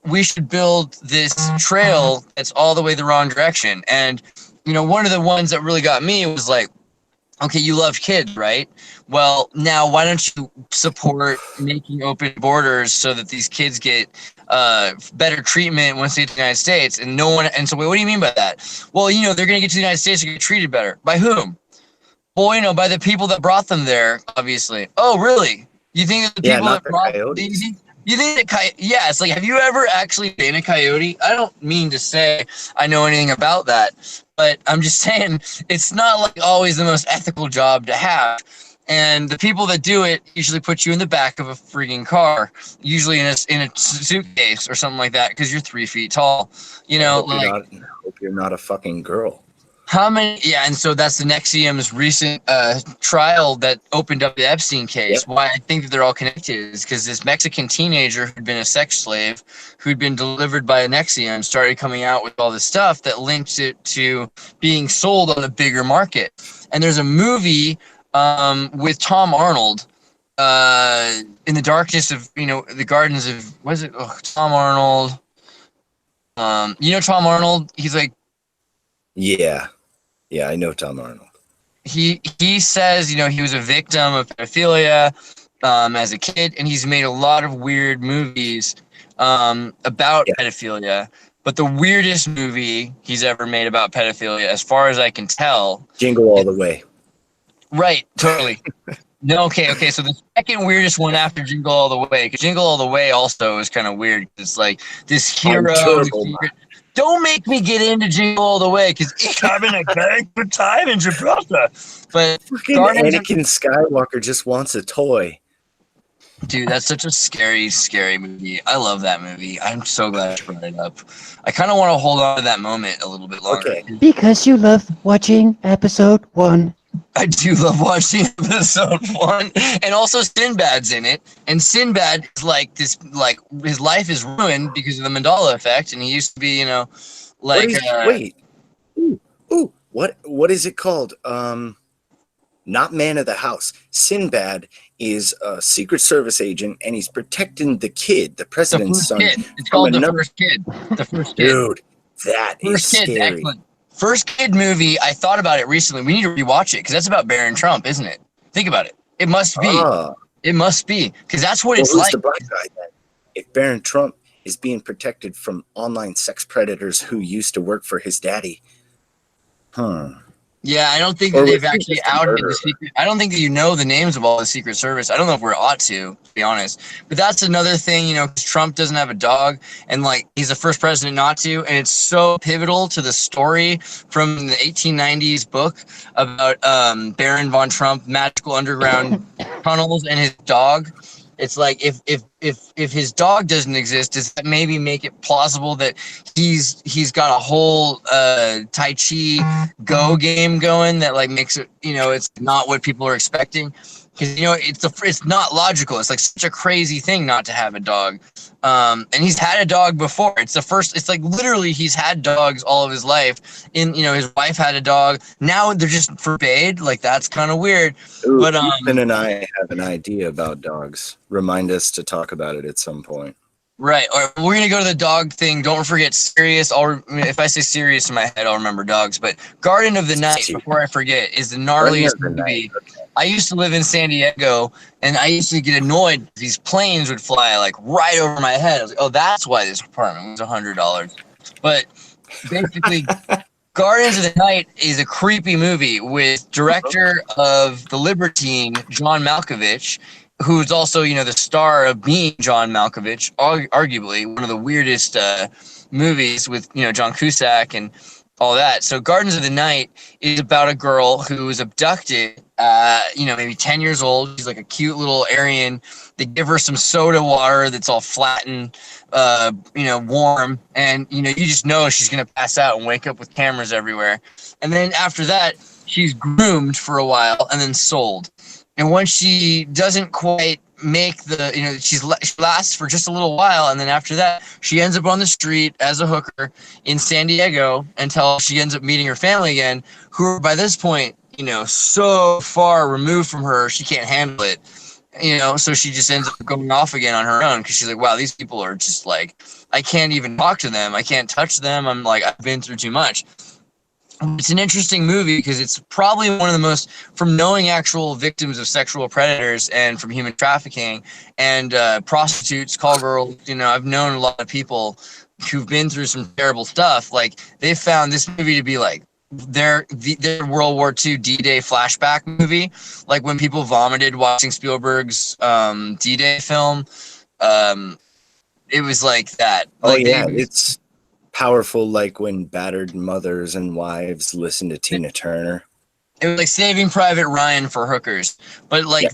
we should build this trail that's all the way the wrong direction. And one of the ones that really got me was like, okay, you love kids, right? Well, now why don't you support making open borders so that these kids get better treatment once they get to the United States? And so what do you mean by that? Well, they're going to get to the United States and get treated better. By whom? Well, by the people that brought them there, obviously. Oh, really? You think that the people that brought them? You think that it's like, have you ever actually been a coyote? I don't mean to say I know anything about that, but I'm just saying it's not like always the most ethical job to have. And the people that do it usually put you in the back of a freaking car, usually in a suitcase or something like that, because you're 3 feet tall. I hope you're not a fucking girl. How many? Yeah, and so that's the Nexium's recent trial that opened up the Epstein case. Yep. Why I think that they're all connected is because this Mexican teenager who'd been a sex slave, who'd been delivered by Nexium, started coming out with all this stuff that links it to being sold on a bigger market. And there's a movie with Tom Arnold in the darkness of, the gardens of, Tom Arnold. Tom Arnold, he's like, yeah, I know Tom Arnold. He says, he was a victim of pedophilia as a kid, and he's made a lot of weird movies about pedophilia. But the weirdest movie he's ever made about pedophilia, as far as I can tell, Jingle All the Way. Right, totally. No, okay. So the second weirdest one after Jingle All the Way, because Jingle All the Way also is kind of weird. It's like this hero. Don't make me get into Jingle All the Way, because I'm having a very good time in Gibraltar. But Anakin Skywalker just wants a toy. Dude, that's such a scary, scary movie. I love that movie. I'm so glad you brought it up. I kind of want to hold on to that moment a little bit longer. Okay. Because you love watching episode 1. I do love watching episode 1, and also Sinbad's in it. And Sinbad is like this, like his life is ruined because of the Mandela effect, and he used to be, you know, like wait. Ooh, what is it called? Not man of the house. Sinbad is a Secret Service agent, and he's protecting the kid, the the president's first son. kid. It's called the another- first kid. The first kid. Dude, that is First Kid's scary. excellent. First Kid movie, I thought about it recently. We need to rewatch it because that's about Barron Trump, isn't it? Think about it. It must be. Ah, It must be because that's what well, it's who's like. the black guy then? If Barron Trump is being protected from online sex predators who used to work for his daddy. Yeah, I don't think Or that they've was he actually just a outed the murderer? secret. I don't think that you know the names of all the Secret Service. I don't know if we ought to be honest. But that's another thing, you know, 'cause Trump doesn't have a dog, and like he's the first president not to, and it's so pivotal to the story from the 1890s book about Baron von Trump, magical underground tunnels, and his dog. It's like if his dog doesn't exist, does that maybe make it plausible that he's got a whole Tai Chi Go game going that like makes it, you know, it's not what people are expecting, because you know it's not logical. It's like such a crazy thing not to have a dog, and he's had a dog before. It's the first. It's like literally he's had dogs all of his life. You know, his wife had a dog. Now they're just forbade. Like that's kind of weird. Ooh, But Ethan and I have an idea about dogs. Remind us to talk about it at some point. Right. Or we're gonna go to the dog thing. Don't forget Sirius. If I say Sirius in my head, I'll remember dogs. But Garden of the Night, before I forget, is the gnarliest movie. I used to live in San Diego, and I used to get annoyed. These planes would fly like right over my head. I was like, oh, that's why this apartment was $100. But basically, Gardens of the Night is a creepy movie with director of The Libertine, John Malkovich, who's also, you know, the star of Being John Malkovich, arguably one of the weirdest movies with, you know, John Cusack and all that. So Gardens of the Night is about a girl who is abducted, you know, maybe 10 years old. She's like a cute little Aryan. They give her some soda water that's all flat and, you know, warm. And, you know, you just know she's going to pass out and wake up with cameras everywhere. And then after that, she's groomed for a while and then sold. And once she doesn't quite make the, you know, she lasts for just a little while, and then after that, she ends up on the street as a hooker in San Diego until she ends up meeting her family again, who are by this point, you know, so far removed from her, she can't handle it, you know, so she just ends up going off again on her own because she's like, wow, these people are just like, I can't even talk to them, I can't touch them, I'm like, I've been through too much. It's an interesting movie because it's probably one of the most, from knowing actual victims of sexual predators and from human trafficking and prostitutes, call girls, you know, I've known a lot of people who've been through some terrible stuff. Like they found this movie to be like their World War II D-Day flashback movie. Like when people vomited watching Spielberg's D-Day film, it was like that. Like It's powerful, like when battered mothers and wives listen to Tina Turner. It was like Saving Private Ryan for hookers, but like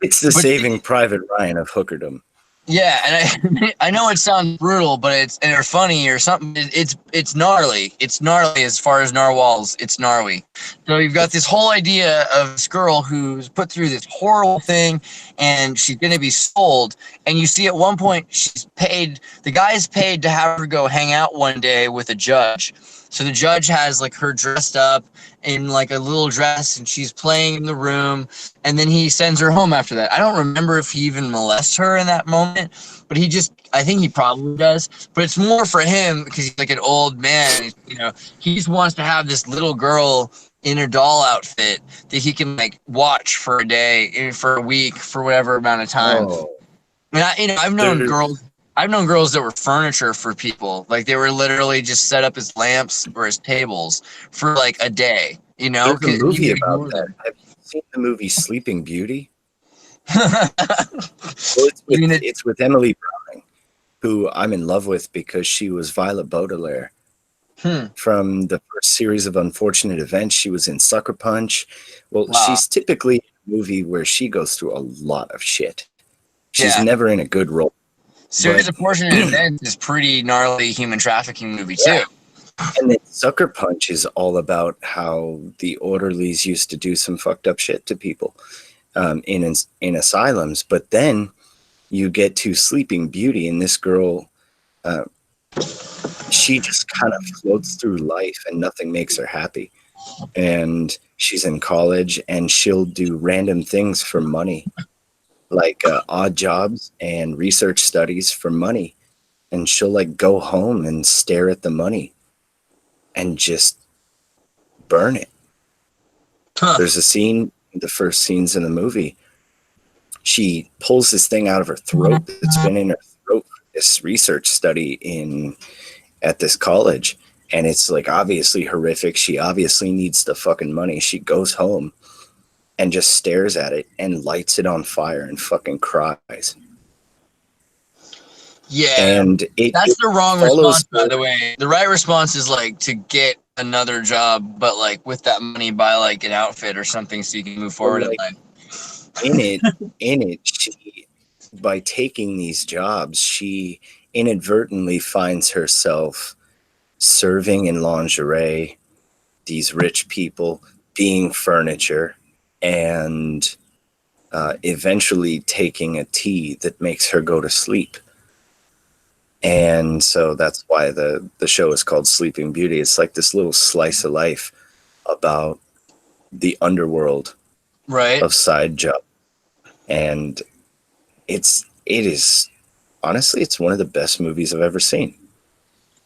it's the Saving Private Ryan of hookerdom. Yeah, and I know it sounds brutal, but it's or funny or something. It's gnarly. It's gnarly as far as narwhals. It's gnarly. So you've got this whole idea of this girl who's put through this horrible thing, and she's going to be sold. And you see at one point she's paid. The guy is paid to have her go hang out one day with a judge. So the judge has like her dressed up in like a little dress, and she's playing in the room, and then he sends her home after that. I don't remember if he even molests her in that moment, but I think he probably does. But it's more for him because he's like an old man. You know, he just wants to have this little girl in her doll outfit that he can like watch for a day, for a week, for whatever amount of time. Oh. And I've known girls that were furniture for people. Like they were literally just set up as lamps or as tables for like a day, you know? There's a movie about that. Have you seen the movie Sleeping Beauty? It's with Emily Browning, who I'm in love with because she was Violet Baudelaire. From the first series of Unfortunate Events, she was in Sucker Punch. Well, she's typically movie where she goes through a lot of shit. She's Yeah. never in a good role. Series But- of Portion Events is pretty gnarly human trafficking movie too. Yeah. And then Sucker Punch is all about how the orderlies used to do some fucked up shit to people in asylums. But then you get to Sleeping Beauty, and this girl, she just kind of floats through life and nothing makes her happy. And she's in college and she'll do random things for money, like odd jobs and research studies for money. And she'll like go home and stare at the money and just burn it. Huh. There's a scene, the first scenes in the movie, she pulls this thing out of her throat that's been in her throat for this research study at this college, and it's like obviously horrific. She obviously needs the fucking money. She goes home and just stares at it and lights it on fire and fucking cries. Yeah, And that's the wrong follows response, by her- the way. The right response is like to get another job, but like with that money, buy like an outfit or something so you can move forward in like- life. in it, she, by taking these jobs, she inadvertently finds herself serving in lingerie, these rich people, being furniture, and eventually taking a tea that makes her go to sleep. And so that's why the show is called Sleeping Beauty. It's like this little slice of life about the underworld Right? of side job. And it is honestly, it's one of the best movies I've ever seen.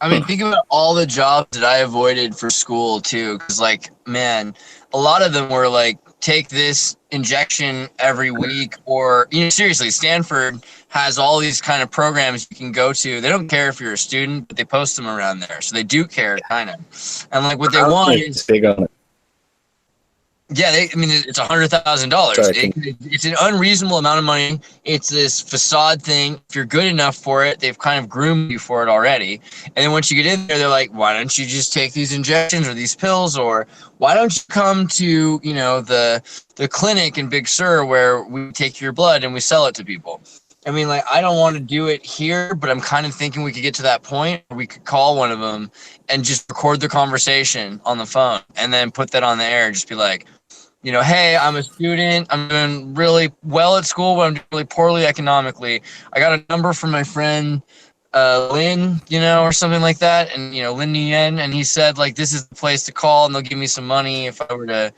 I mean, think about all the jobs that I avoided for school too, because like, man, a lot of them were like, take this injection every week, or seriously, Stanford has all these kind of programs you can go to. They don't care if you're a student, but they post them around there, so they do care, kind of. And like, what they want It's is big on it. yeah, it's $100,000. Sorry, It's an unreasonable amount of money. It's this facade thing. If you're good enough for it, they've kind of groomed you for it already. And then once you get in there, they're like, why don't you just take these injections or these pills? Or why don't you come to, the clinic in Big Sur where we take your blood and we sell it to people? I mean, like, I don't want to do it here, but I'm kind of thinking we could get to that point where we could call one of them and just record the conversation on the phone and then put that on the air and just be like, hey, I'm a student. I'm doing really well at school, but I'm doing really poorly economically. I got a number from my friend Lynn, or something like that. And, Lynn Nguyen, and he said, like, this is the place to call and they'll give me some money if I were to,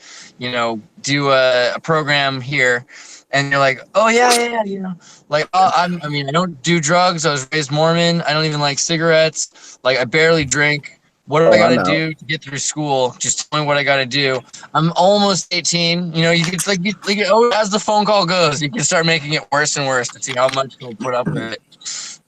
do a program here. And you're like, oh, yeah. Like, I don't do drugs. I was raised Mormon. I don't even like cigarettes. Like, I barely drink. What do I got to do to get through school? Just tell me what I got to do. I'm almost 18. You can as the phone call goes, you can start making it worse and worse to see how much they'll put up with it.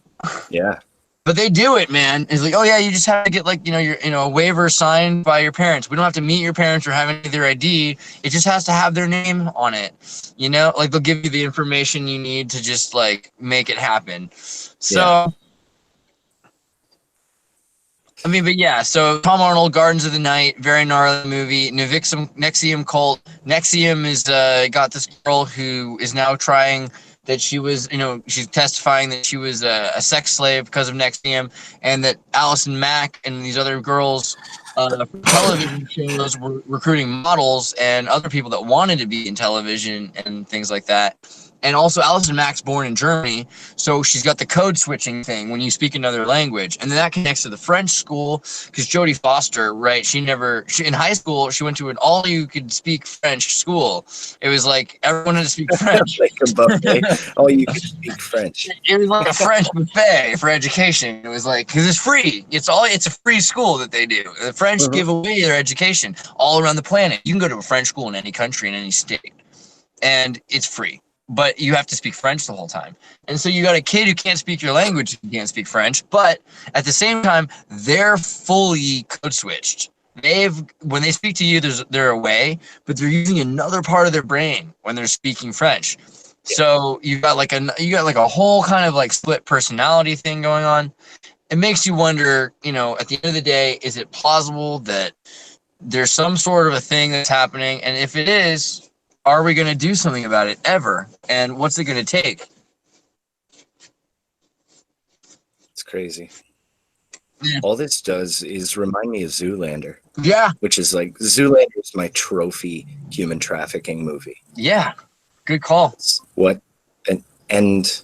Yeah. But they do it, man. It's like, oh yeah, you just have to get like, a waiver signed by your parents. We don't have to meet your parents or have any of their ID. It just has to have their name on it. Like they'll give you the information you need to just like make it happen. So, Yeah. I mean, but yeah, so Tom Arnold, Gardens of the Night, very gnarly movie. Nexium cult. Nexium is got this girl who is now trying that she was, she's testifying that she was a sex slave because of Nexium, and that Allison Mack and these other girls for television shows were recruiting models and other people that wanted to be in television and things like that. And also, Allison Mack's born in Germany, so she's got the code switching thing when you speak another language. And then that connects to the French school, because Jodie Foster, right, she in high school, she went to an all-you-could-speak French school. It was like everyone had to speak French. Like a buffet. Oh, you can speak French. It was like a French buffet for education. It was like, because it's free. It's a free school that they do. The French give away their education all around the planet. You can go to a French school in any country, in any state, and it's free. But you have to speak French the whole time. And so you got a kid who can't speak your language if you can't speak French, but at the same time, they're fully code switched. When they speak to you, they're away, but they're using another part of their brain when they're speaking French. So you got like a whole kind of like split personality thing going on. It makes you wonder, at the end of the day, is it plausible that there's some sort of a thing that's happening? And if it is, are we going to do something about it ever? And what's it going to take? It's crazy. Yeah. All this does is remind me of Zoolander. Yeah. Which is like, Zoolander is my trophy human trafficking movie. Yeah. Good call. What? And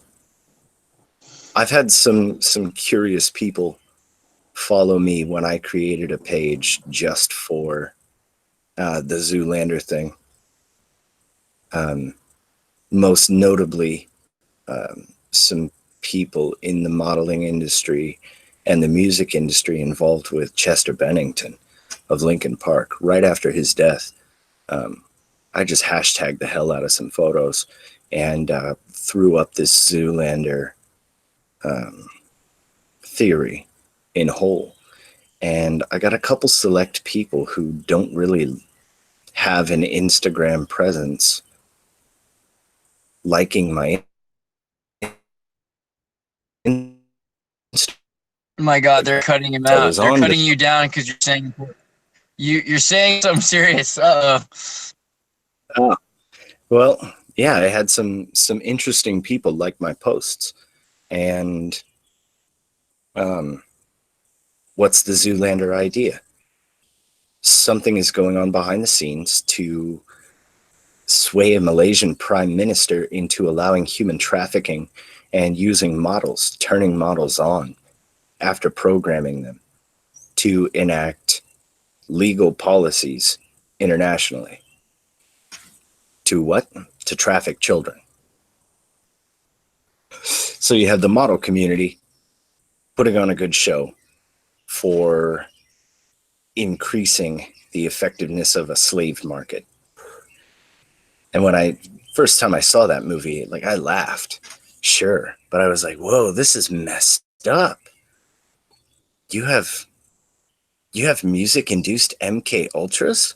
I've had some curious people follow me when I created a page just for the Zoolander thing. Most notably, some people in the modeling industry and the music industry involved with Chester Bennington of Linkin Park. Right after his death, I just hashtagged the hell out of some photos and threw up this Zoolander theory in whole. And I got a couple select people who don't really have an Instagram presence liking my My God, they're cutting him I out. was They're on cutting the- you down because you're saying you're saying something serious. Well, yeah, I had some interesting people like my posts. And what's the Zoolander idea? Something is going on behind the scenes to sway a Malaysian prime minister into allowing human trafficking and using models, turning models on after programming them to enact legal policies internationally. To what? To traffic children. So you have the model community putting on a good show for increasing the effectiveness of a slave market. And when first time I saw that movie, like, I laughed, sure, but I was like, whoa, this is messed up. You have music induced MK Ultras?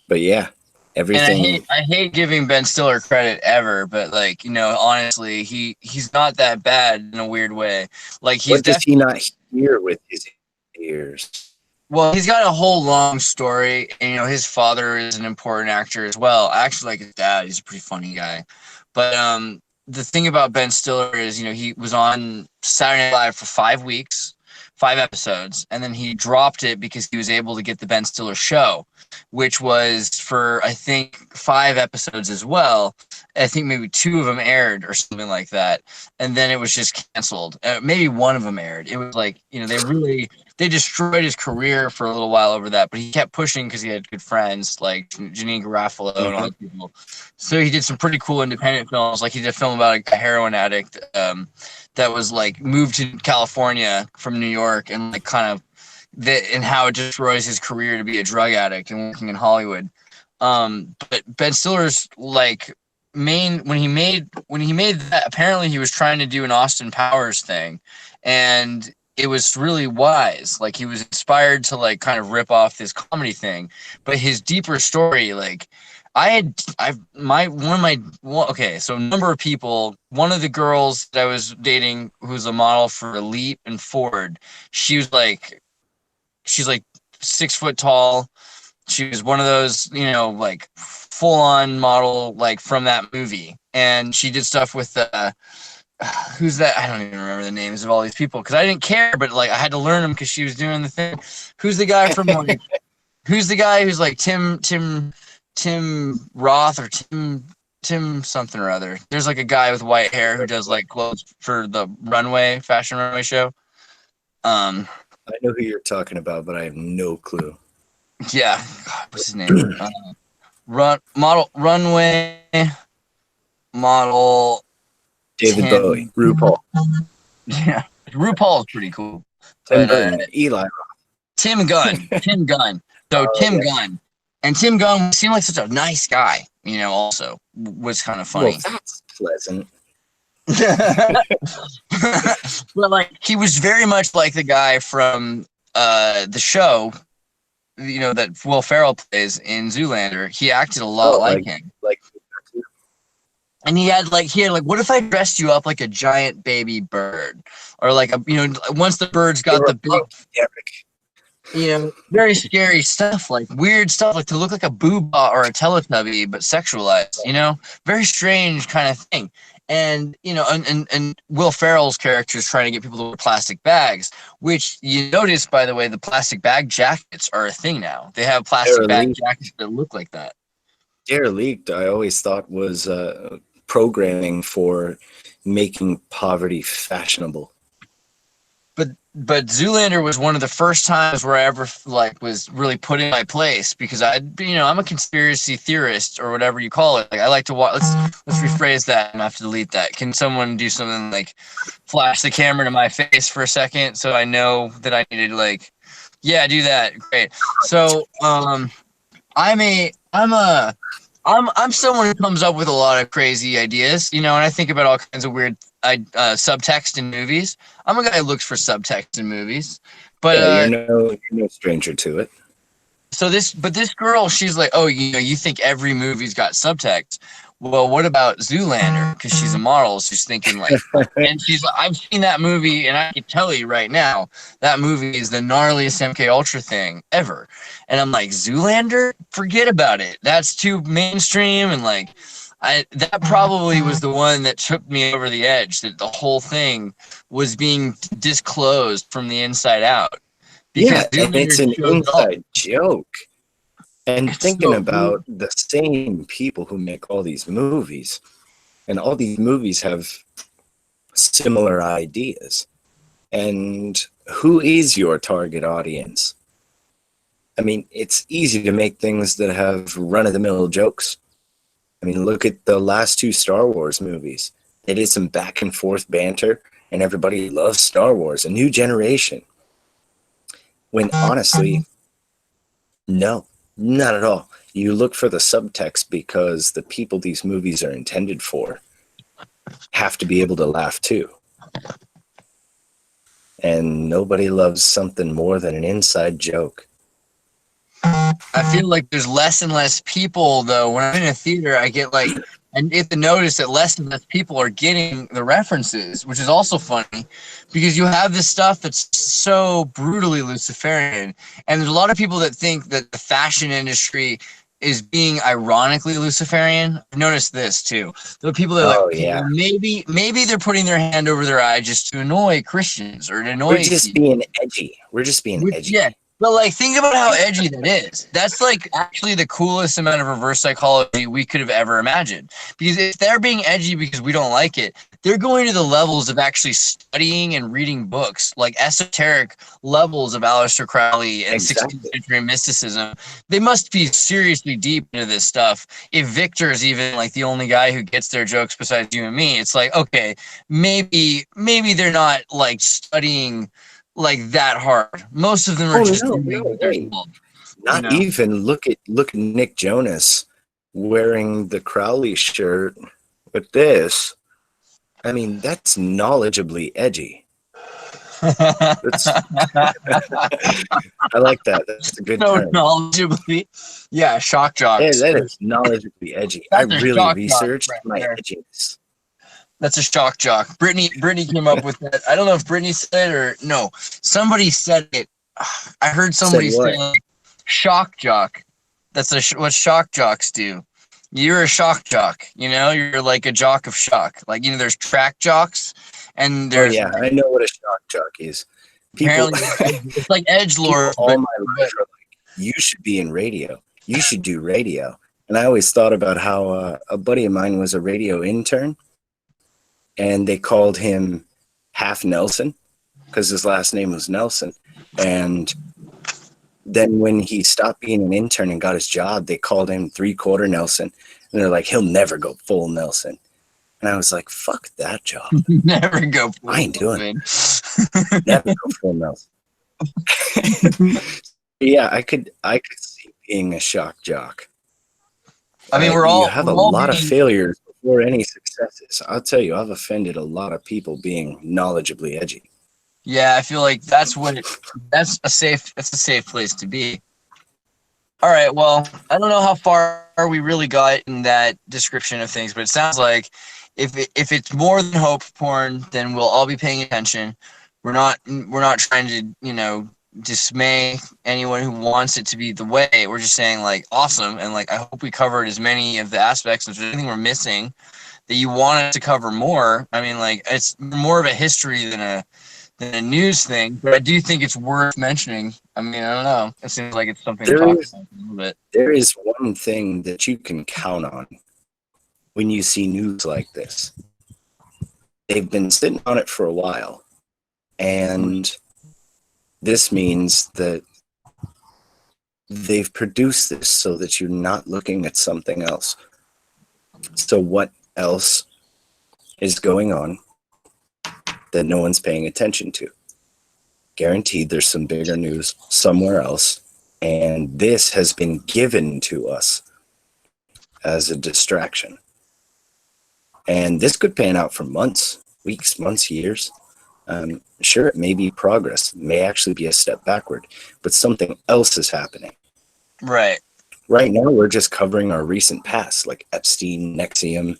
But yeah, everything. And I hate giving Ben Stiller credit ever, but like, you know, honestly, he's not that bad in a weird way. Like he's What does he not hear with his ears? well, he's got a whole long story, and you know, his father is an important actor as well. I actually like his dad; he's a pretty funny guy. But the thing about Ben Stiller is, you know, he was on Saturday Night Live for 5 weeks, 5 episodes, and then he dropped it because he was able to get the Ben Stiller show, which was for I think 5 episodes as well. I think maybe 2 of them aired or something like that, and then it was just canceled. Maybe 1 of them aired. It was like, you know, they destroyed his career for a little while over that, but he kept pushing because he had good friends like Janine Garofalo and all these people. So he did some pretty cool independent films. Like he did a film about a heroin addict that was like moved to California from New York and like kind of and how it destroys his career to be a drug addict and working in Hollywood. But Ben Stiller's like when he made that, apparently he was trying to do an Austin Powers thing, and it was really wise. Like he was inspired to like kind of rip off this comedy thing, but his deeper story, like okay, so a number of people, one of the girls that I was dating who's a model for Elite and Ford, she's like 6 foot tall. She was one of those, you know, like full on model, like from that movie. And she did stuff with who's that? I don't even remember the names of all these people because I didn't care, but like I had to learn them because she was doing the thing. Who's the guy from like? Who's the guy who's like Tim Roth or Tim something or other? There's like a guy with white hair who does like clothes for the fashion runway show. I know who you're talking about, but I have no clue. Yeah, God, what's his name? Runway model. David Bowie, RuPaul. Yeah, RuPaul is pretty cool. Tim But, Burton, Eli Roth. Tim Gunn. So Tim Gunn. And Tim Gunn seemed like such a nice guy, you know, also was kind of funny. Well, that's pleasant. But like he was very much like the guy from the show, you know, that Will Ferrell plays in Zoolander. He acted a lot like him. And he had like, what if I dressed you up like a giant baby bird? Or like, once the bird's got the big... very scary stuff, like weird stuff, like to look like a boobah or a Teletubby, but sexualized, very strange kind of thing. And, and Will Ferrell's character is trying to get people to wear plastic bags, which you notice, by the way, the plastic bag jackets are a thing now. They have plastic bag jackets that look like that. Derelict, I always thought was programming for making poverty fashionable. But Zoolander was one of the first times where I ever was really put in my place, because I'm a conspiracy theorist, or whatever you call it. Like, I like to watch. Let's rephrase that. I'm gonna have to delete that. Can someone do something like flash the camera to my face for a second so I know that I needed yeah, do that. Great. So I'm someone who comes up with a lot of crazy ideas, and I think about all kinds of weird subtext in movies. I'm a guy who looks for subtext in movies, but you're no stranger to it. So this girl, she's like, oh, you think every movie's got subtext? Well, what about Zoolander? Because she's a model, she's thinking and she's like, I've seen that movie, and I can tell you right now, that movie is the gnarliest MK Ultra thing ever. And I'm like, Zoolander? Forget about it. That's too mainstream, and that probably was the one that took me over the edge, that the whole thing was being disclosed from the inside out. Because and it's an inside joke. And it's thinking about the same people who make all these movies, and all these movies have similar ideas. And who is your target audience? I mean, it's easy to make things that have run-of-the-mill jokes. I mean, look at the last 2 Star Wars movies. They did some back and forth banter, and everybody loves Star Wars, a new generation. When honestly, no, not at all. You look for the subtext because the people these movies are intended for have to be able to laugh too. And nobody loves something more than an inside joke. I feel like there's less and less people, though. When I'm in a theater, I get and get to notice that less and less people are getting the references, which is also funny, because you have this stuff that's so brutally Luciferian, and there's a lot of people that think that the fashion industry is being ironically Luciferian. I've noticed this too. There are people that are maybe they're putting their hand over their eye just to annoy Christians or to annoy. We're just being edgy. Yeah. But think about how edgy that is. That's actually the coolest amount of reverse psychology we could have ever imagined. Because if they're being edgy because we don't like it, they're going to the levels of actually studying and reading books, like esoteric levels of Aleister Crowley and 16th century mysticism. They must be seriously deep into this stuff. If Victor is even the only guy who gets their jokes besides you and me, it's okay, maybe they're not studying that hard. Most of them are not even. Look at Nick Jonas wearing the Crowley shirt with this. I mean, that's knowledgeably edgy. I like that. That's a good term. Knowledgeably. Yeah, shock jocks. Yeah, that is knowledgeably edgy. I really researched my edginess. That's a shock jock. Brittany came up with that. I don't know if Brittany said it or no. Somebody said it. I heard somebody say shock jock. That's what shock jocks do. You're a shock jock. You're like a jock of shock. There's track jocks, and there's. Oh yeah, I know what a shock jock is. Apparently, it's like edgelord. All my life are you should be in radio. You should do radio. And I always thought about how a buddy of mine was a radio intern. And they called him Half Nelson because his last name was Nelson. And then when he stopped being an intern and got his job, they called him 3/4 Nelson. And they're like, he'll never go full Nelson. And I was like, fuck that job. Never go full I ain't doing it. Never go full Nelson. Yeah, I could see being a shock jock. I mean, you have a lot of failures before any successes. I'll tell you, I've offended a lot of people being knowledgeably edgy. Yeah, I feel like that's a safe place to be. All right, well, I don't know how far we really got in that description of things, but it sounds like if it's more than hope porn, then we'll all be paying attention. We're not trying to, dismay anyone who wants it to be the way. We're just saying like awesome, and like I hope we covered as many of the aspects. If there's anything we're missing that you want us to cover more, I mean, like it's more of a history than a news thing, but I do think it's worth mentioning. I mean, I don't know. It seems like it's something to talk about a little bit. There is one thing that you can count on when you see news like this. They've been sitting on it for a while, and this means that they've produced this so that you're not looking at something else. So what else is going on that no one's paying attention to? Guaranteed there's some bigger news somewhere else, and this has been given to us as a distraction. And this could pan out for months, weeks, months, years. Sure, it may be progress, it may actually be a step backward, but something else is happening. Right. Right now, we're just covering our recent past, like Epstein, Nexium.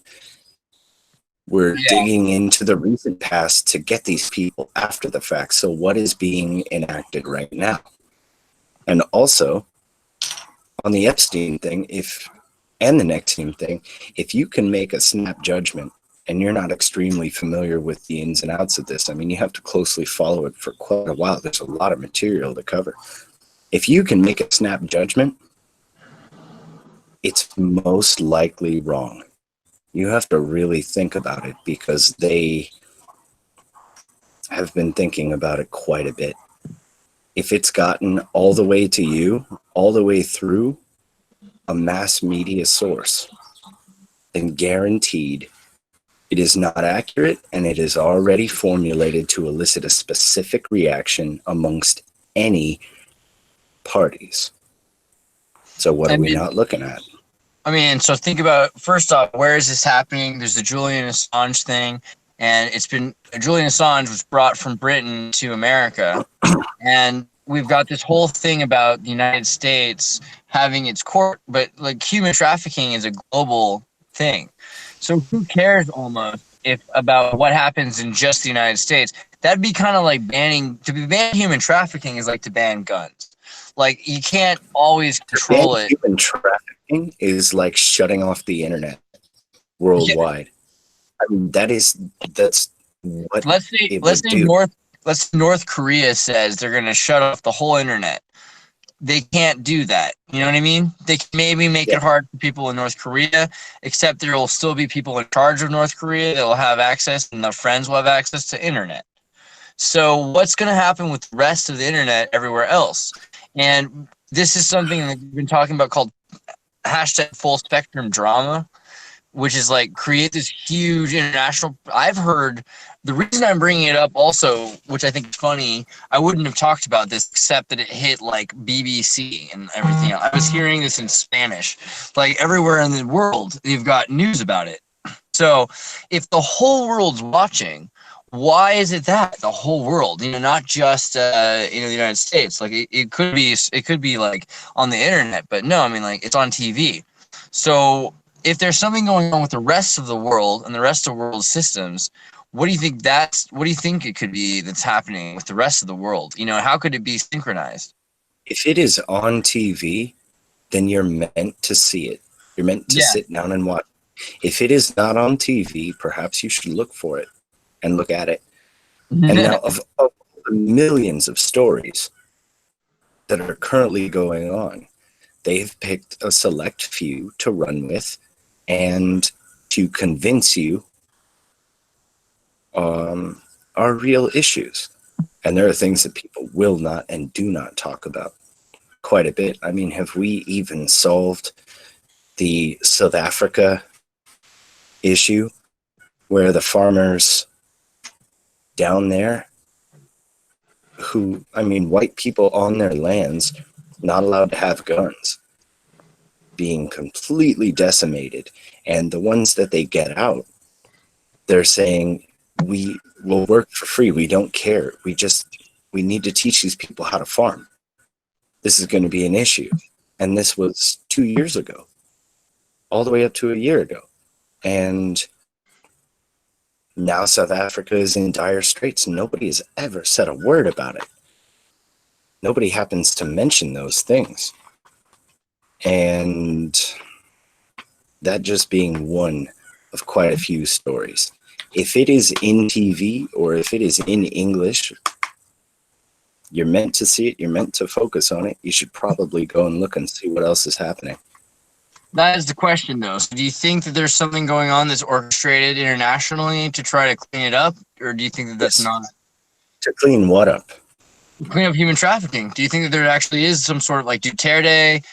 We're digging into the recent past to get these people after the fact. So what is being enacted right now? And also, on the Epstein thing, and the Nexium thing, if you can make a snap judgment, and you're not extremely familiar with the ins and outs of this, I mean, you have to closely follow it for quite a while. There's a lot of material to cover. If you can make a snap judgment, it's most likely wrong. You have to really think about it, because they have been thinking about it quite a bit. If it's gotten all the way to you, all the way through a mass media source, then guaranteed it is not accurate, and it is already formulated to elicit a specific reaction amongst any parties. So what are we not looking at? I mean, so think about, first off, where is this happening? There's the Julian Assange thing, and Julian Assange was brought from Britain to America, and we've got this whole thing about the United States having its court, but like human trafficking is a global thing. So who cares almost about what happens in just the United States? That'd be kind of like to ban human trafficking is like to ban guns. Like you can't always control it. Human trafficking is like shutting off the internet worldwide. Yeah. I mean, that's what. Let's say North Korea says they're going to shut off the whole internet. They can't do that. You know what I mean? They can maybe make it hard for people in North Korea, except there will still be people in charge of North Korea that will have access, and their friends will have access to internet. So what's going to happen with the rest of the internet everywhere else? And this is something that we've been talking about called hashtag full spectrum drama, which is like create this huge international. I've heard the reason I'm bringing it up also, which I think is funny, I wouldn't have talked about this except that it hit like BBC and everything else. I was hearing this in Spanish, like everywhere in the world, you've got news about it. So if the whole world's watching, why is it that the whole world, not just, the United States, like it could be like on the internet, but no, I mean, like it's on TV. So if there's something going on with the rest of the world and the rest of the world's systems, what do you think it could be that's happening with the rest of the world? How could it be synchronized? If it is on TV, then you're meant to see it. You're meant to sit down and watch. If it is not on TV, perhaps you should look for it and look at it. And now of the millions of stories that are currently going on, they've picked a select few to run with and to convince you are real issues. And there are things that people will not and do not talk about quite a bit. I mean, have we even solved the South Africa issue where the farmers down there white people on their lands, not allowed to have guns, being completely decimated. And the ones that they get out, they're saying, we will work for free. We don't care. We need to teach these people how to farm. This is going to be an issue. And this was 2 years ago, all the way up to a year ago. And now South Africa is in dire straits. Nobody has ever said a word about it. nobody happens to mention those things. And that just being one of quite a few stories. If it is in TV or if it is in English, you're meant to see it, you're meant to focus on it. You should probably go and look and see what else is happening. That is the question, though. So do you think that there's something going on that's orchestrated internationally to try to clean it up? Or do you think that that's Yes. not? To clean what up? Clean up human trafficking. Do you think that there actually is some sort of like Duterte,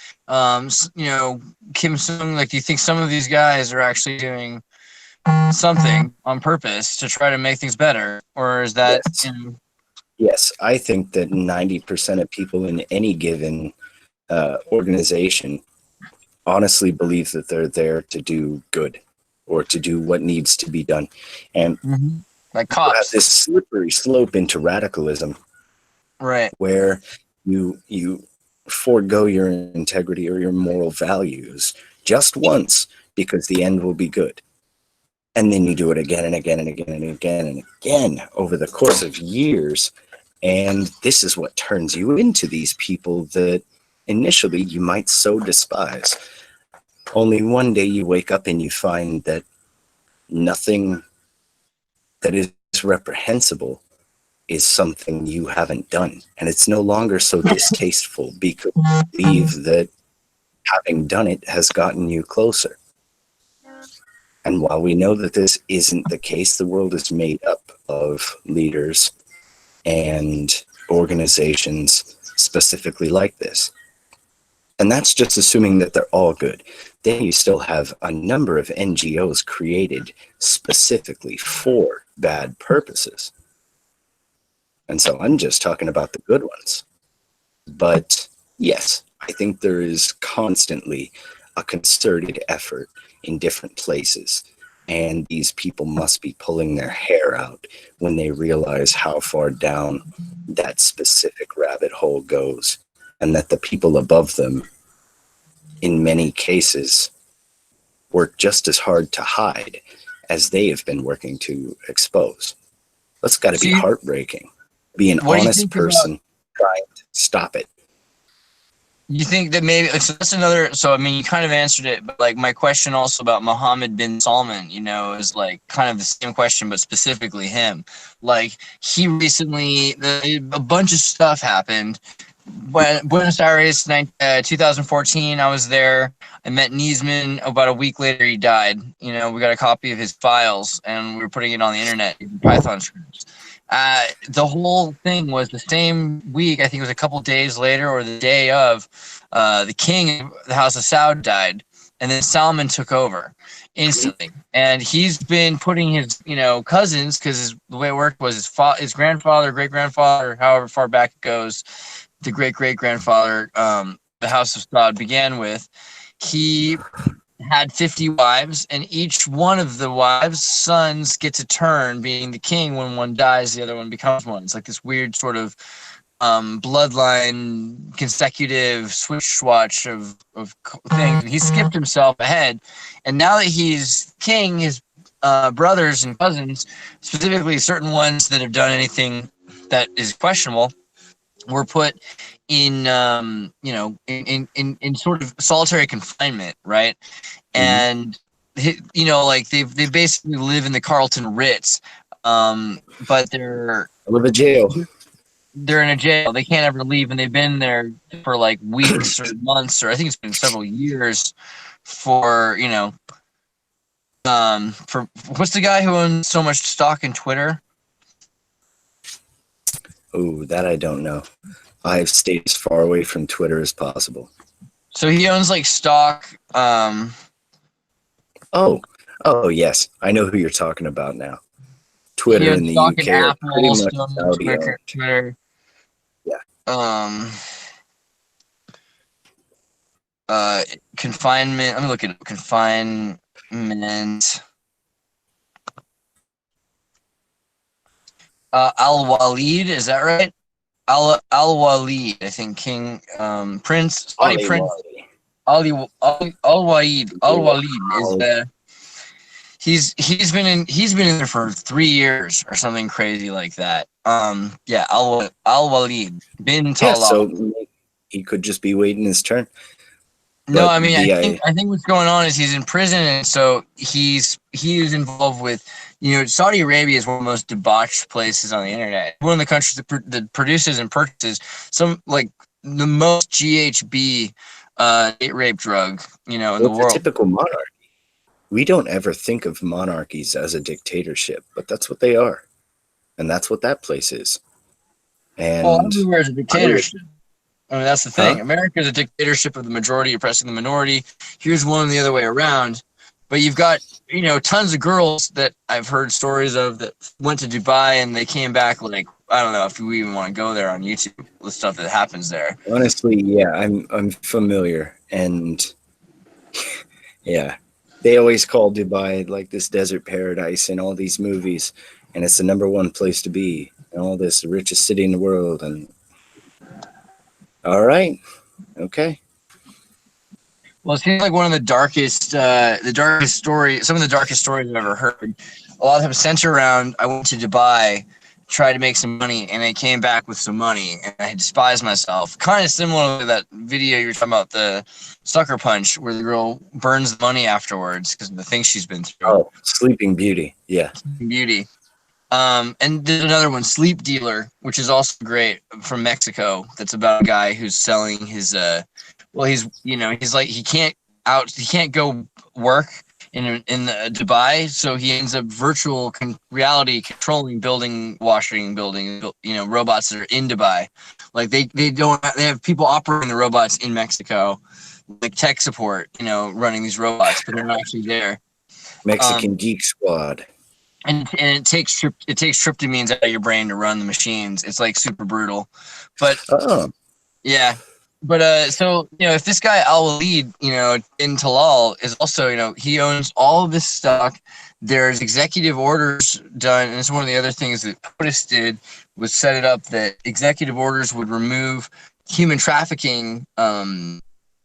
Kim Sung? Like, do you think some of these guys are actually doing something on purpose to try to make things better? Or is that Yes. Yes, I think that 90% of people in any given organization honestly believe that they're there to do good or to do what needs to be done. And like you have cops? this slippery slope into radicalism Right. where you forego your integrity or your moral values just once because the end will be good. And then you do it again and again and again and again and again over the course of years. And this is what turns you into these people that initially you might so despise. Only one day you wake up and you find that nothing that is reprehensible is something you haven't done. And it's no longer so distasteful because you believe that having done it has gotten you closer. And while we know that this isn't the case, the world is made up of leaders and organizations specifically like this. And that's just assuming that they're all good. Then you still have a number of NGOs created specifically for bad purposes. And so I'm just talking about the good ones. But yes, I think there is constantly a concerted effort in different places. And these people must be pulling their hair out when they realize how far down that specific rabbit hole goes, and that the people above them, in many cases, work just as hard to hide as they have been working to expose. That's got to be heartbreaking. Be an honest person trying to stop it. You think that maybe so that's another, so I mean you kind of answered it, but like my question also about Mohammed bin Salman, is like kind of the same question, but specifically him. Like he recently, a bunch of stuff happened. When Buenos Aires, 2014, I was there. I met Niesman. About a week later, he died. We got a copy of his files, and we were putting it on the internet, Python scripts. The whole thing was the same week, I think it was a couple days later or the day of, the king of the House of Saud died, and then Salman took over instantly. And he's been putting his, cousins, because the way it worked was his grandfather, great-grandfather, however far back it goes, the great-great-grandfather, the House of Saud began with, he had 50 wives, and each one of the wives' sons gets a turn being the king. When one dies, the other one becomes one. It's like this weird sort of bloodline consecutive swatch of things. And he skipped himself ahead, and now that he's king, his brothers and cousins, specifically certain ones that have done anything that is questionable, were put in in sort of solitary confinement, right? And like they basically live in the Carlton Ritz, but they're live in jail. They're in a jail. They can't ever leave, and they've been there for like weeks or months, or I think it's been several years. For for what's the guy who owns so much stock in Twitter? Oh, that I don't know. I've stayed as far away from Twitter as possible. So he owns like stock. Oh yes, I know who you're talking about now. Twitter in the UK are pretty much Saudi-owned. Twitter. Yeah. Confinement. I'm looking at confinement. Al-Walid, is that right? Al-Walid, I think King Prince Prince Al-Walid is he's been in there for 3 years or something crazy like that. Yeah, Al Walid bin Yeah, Talal. so he could just be waiting his turn. No, But I mean, I think what's going on is he's in prison, and so he is involved with, Saudi Arabia is one of the most debauched places on the internet. One of the countries that produces and purchases some like the most GHB date rape drug, in the it's a world. typical monarchy. We don't ever think of monarchies as a dictatorship, but that's what they are, and that's what that place is. Well, And everywhere is a dictatorship. I mean, that's the thing. huh? America is a dictatorship of the majority oppressing the minority. Here's one the other way around. But you've got, tons of girls that I've heard stories of that went to Dubai and they came back like, I don't know if we even want to go there on YouTube, the stuff that happens there. Honestly, yeah, I'm familiar, and yeah, they always call Dubai like this desert paradise in all these movies, and it's the number one place to be, and all this, the richest city in the world. And all right, okay. Well, it seems like one of the darkest stories, some of the darkest stories I've ever heard. A lot of them center around, I went to Dubai, tried to make some money, and I came back with some money, and I despised myself. Kind of similar to that video you were talking about, the sucker punch, where the girl burns the money afterwards because of the things she's been through. Oh, Sleeping Beauty, yeah. Beauty. And there's another one, Sleep Dealer, which is also great, from Mexico. That's about a guy who's selling his he's like he can't go work in Dubai, so he ends up virtual reality controlling washing building, robots that are in Dubai. Like they have people operating the robots in Mexico, like tech support, running these robots, but they're not actually there. Mexican Geek Squad. And it takes tryptamines out of your brain to run the machines. It's like super brutal, but yeah. But so if this guy Al Walid, in Talal is also, he owns all of this stock. There's executive orders done, and it's one of the other things that POTUS did was set it up that executive orders would remove human trafficking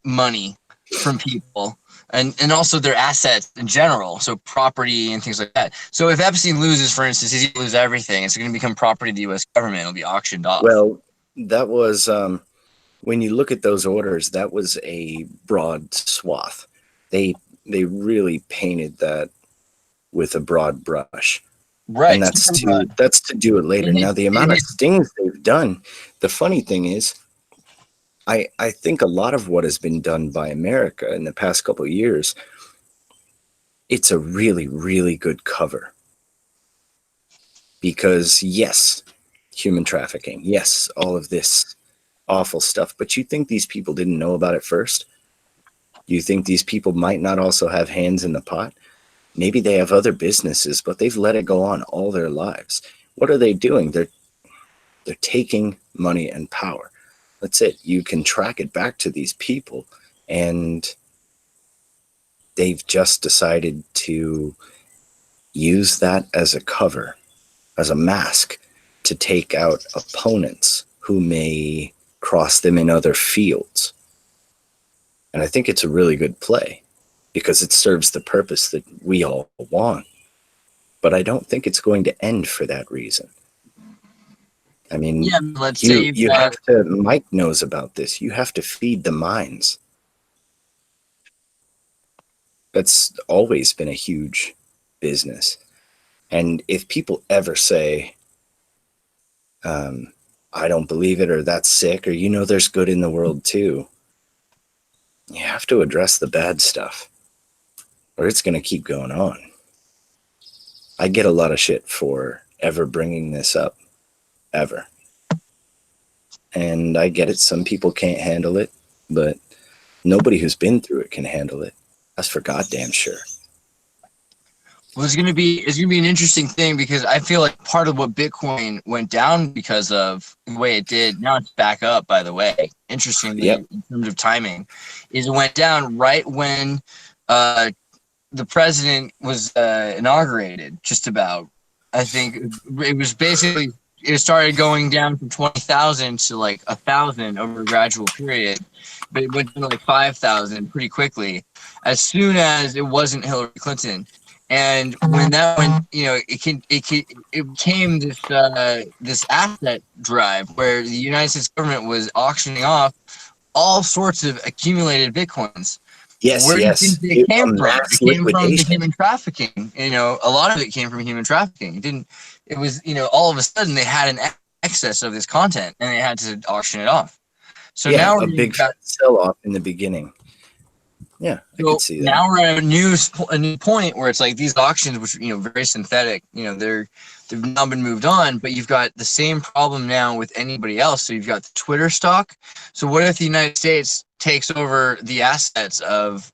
money from people. And also their assets in general, so property and things like that. So if Epstein loses, for instance, he's going to lose everything. It's going to become property of the U.S. government. It'll be auctioned off. Well, that was when you look at those orders, that was a broad swath. They really painted that with a broad brush, right? And that's to do it later. Now the amount of stings they've done. The funny thing is, I think a lot of what has been done by America in the past couple of years, it's a really, really good cover. Because yes, human trafficking, yes, all of this awful stuff, but you think these people didn't know about it first? You think these people might not also have hands in the pot? Maybe they have other businesses, but they've let it go on all their lives. What are they doing? They're taking money and power. That's it. You can track it back to these people, and they've just decided to use that as a cover, as a mask, to take out opponents who may cross them in other fields. And I think it's a really good play because it serves the purpose that we all want. But I don't think it's going to end for that reason. I mean, yeah, let's say you have to, Mike knows about this, you have to feed the minds. That's always been a huge business. And if people ever say, I don't believe it, or that's sick, or there's good in the world too, you have to address the bad stuff, or it's going to keep going on. I get a lot of shit for ever bringing this up, ever. And I get it, some people can't handle it, but nobody who's been through it can handle it. That's for goddamn sure. Well, it's gonna be an interesting thing because I feel like part of what Bitcoin went down because of the way it did. Now it's back up, by the way. Interestingly, in terms of timing, is it went down right when the president was inaugurated. Just about, I think it was basically it started going down from 20,000 to like 1,000 over a gradual period, but it went to like 5,000 pretty quickly as soon as it wasn't Hillary Clinton. And when it became this asset drive where the United States government was auctioning off all sorts of accumulated bitcoins. Yes, Where do you yes. think they came A from? mass It came from the liquidation. human trafficking. A lot of it came from human trafficking. It was, all of a sudden they had an excess of this content and they had to auction it off. So Yeah, now a we've big got sell-off in the beginning. Yeah, I So could see that. now we're at a new point where it's like these auctions, which very synthetic. They've now been moved on, but you've got the same problem now with anybody else. So you've got the Twitter stock. So what if the United States takes over the assets of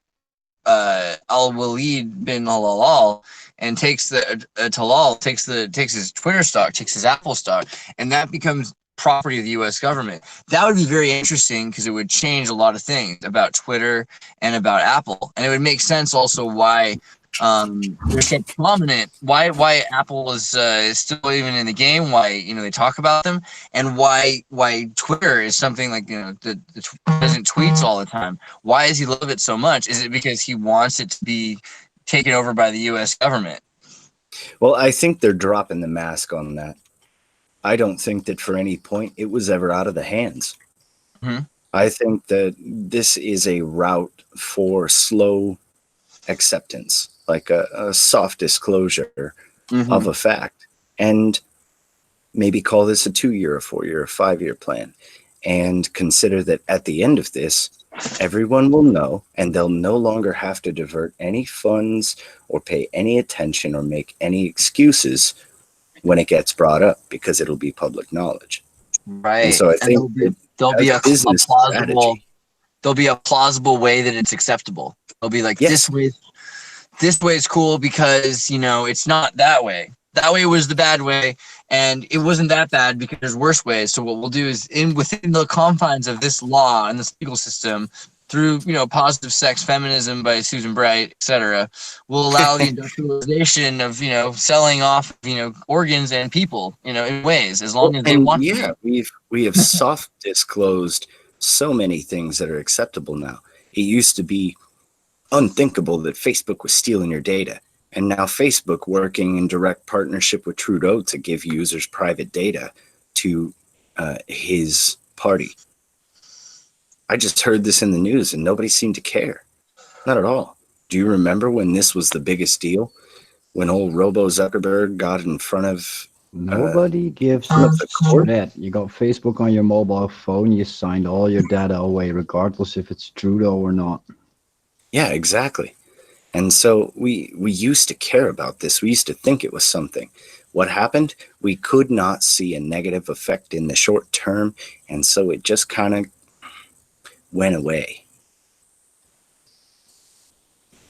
Al Walid bin Al and takes the Talal takes his Twitter stock, takes his Apple stock, and that becomes property of the U.S. government? That would be very interesting because it would change a lot of things about Twitter and about Apple, and it would make sense also why they're so prominent. Why Apple is still even in the game? Why they talk about them, and why Twitter is something like the president tweets all the time. Why does he love it so much? Is it because he wants it to be taken over by the U.S. government? Well, I think they're dropping the mask on that. I don't think that for any point it was ever out of the hands. Mm-hmm. I think that this is a route for slow acceptance, like a soft disclosure of a fact, and maybe call this a 2-year, a 4-year, a 5-year plan, and consider that at the end of this, everyone will know, and they'll no longer have to divert any funds or pay any attention or make any excuses when it gets brought up, because it'll be public knowledge. Right. And so I think there'll be a business plausible strategy. there'll be a plausible way that it's acceptable. They'll be like, Yes. this way is cool because it's not that way. That way was the bad way, and it wasn't that bad because there's worse ways. So what we'll do is within the confines of this law and this legal system, through positive sex feminism by Susan Bright, etc., will allow the industrialization of selling off organs and people in ways as long as they want to. We have soft disclosed so many things that are acceptable now. It used to be unthinkable that Facebook was stealing your data, and now Facebook, working in direct partnership with Trudeau to give users private data to his party. I just heard this in the news and nobody seemed to care. Not at all. Do you remember when this was the biggest deal? When old Robo Zuckerberg got in front of Nobody gives a shit. You got Facebook on your mobile phone, you signed all your data away, regardless if it's Trudeau or not. Yeah, exactly. And so we used to care about this. We used to think it was something. What happened? We could not see a negative effect in the short term, and so it just kind of went away.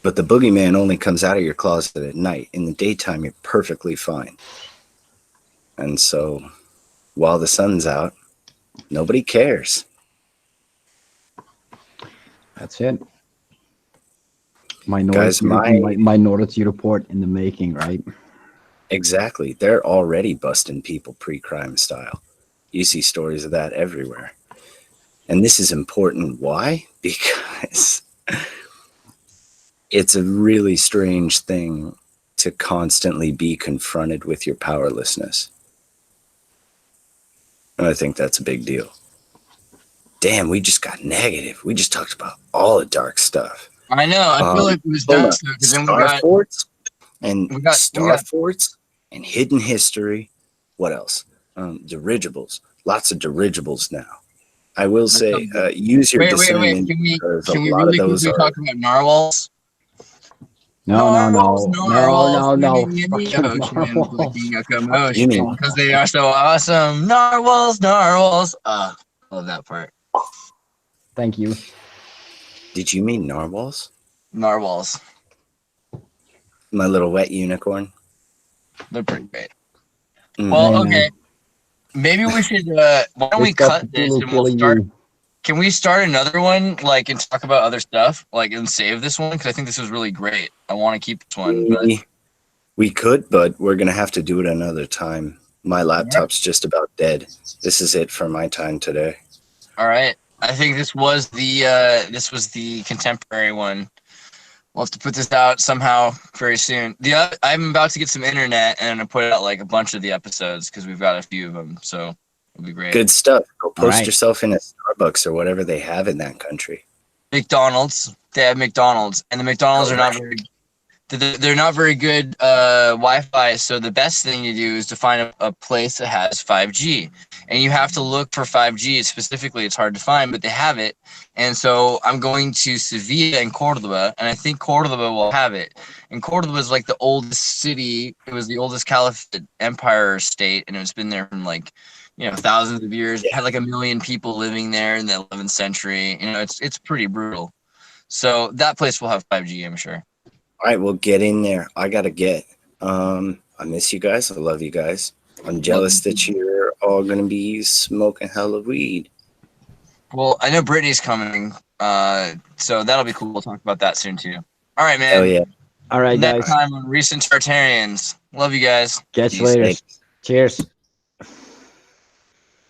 But the boogeyman only comes out of your closet at night. In the daytime, you're perfectly fine. And so while the sun's out, nobody cares. That's it. Minority Report in the making, right? Exactly. They're already busting people pre-crime style. You see stories of that everywhere. And this is important. Why? Because it's a really strange thing to constantly be confronted with your powerlessness. And I think that's a big deal. Damn, we just got negative. We just talked about all the dark stuff. I know. I feel like it was done because then we got forts and star forts and hidden history. What else? Dirigibles. Lots of dirigibles now. I will say, use your discernment. Can we really quickly talk about narwhals? No. Because they are so awesome. Narwhals. Love that part. Thank you. Did you mean narwhals? Narwhals. My little wet unicorn. They're pretty great. Well, okay. Maybe we should. Why don't we cut this and we'll start? Can we start another one, and talk about other stuff, and save this one? Because I think this was really great. I want to keep this one. We could, but we're gonna have to do it another time. My laptop's just about dead. This is it for my time today. All right. I think this was the contemporary one. We'll have to put this out somehow very soon. I'm about to get some internet and I'm gonna put out like a bunch of the episodes because we've got a few of them. So it'll be great. Good stuff. Go post right. yourself in a Starbucks or whatever they have in that country. McDonald's. They have McDonald's, and the McDonald's are not very. They're not very good Wi-Fi. So the best thing to do is to find a place that has 5G, and you have to look for 5G specifically. It's hard to find, but they have it. And so I'm going to Sevilla and Cordoba, and I think Cordoba will have it. And Cordoba is like the oldest city. It was the oldest caliphate empire state, and it's been there from like, thousands of years. It had like 1 million people living there in the 11th century. It's pretty brutal. So that place will have 5G, I'm sure. All right, well, get in there. I gotta get. I miss you guys. I love you guys. I'm jealous that you're all gonna be smoking hella weed. Well, I know Brittany's coming, so that'll be cool. We'll talk about that soon too. All right, man. Oh yeah. All right, Next guys. time on Recent Tartarians. Love you guys. Catch you Peace, later. thanks. Cheers.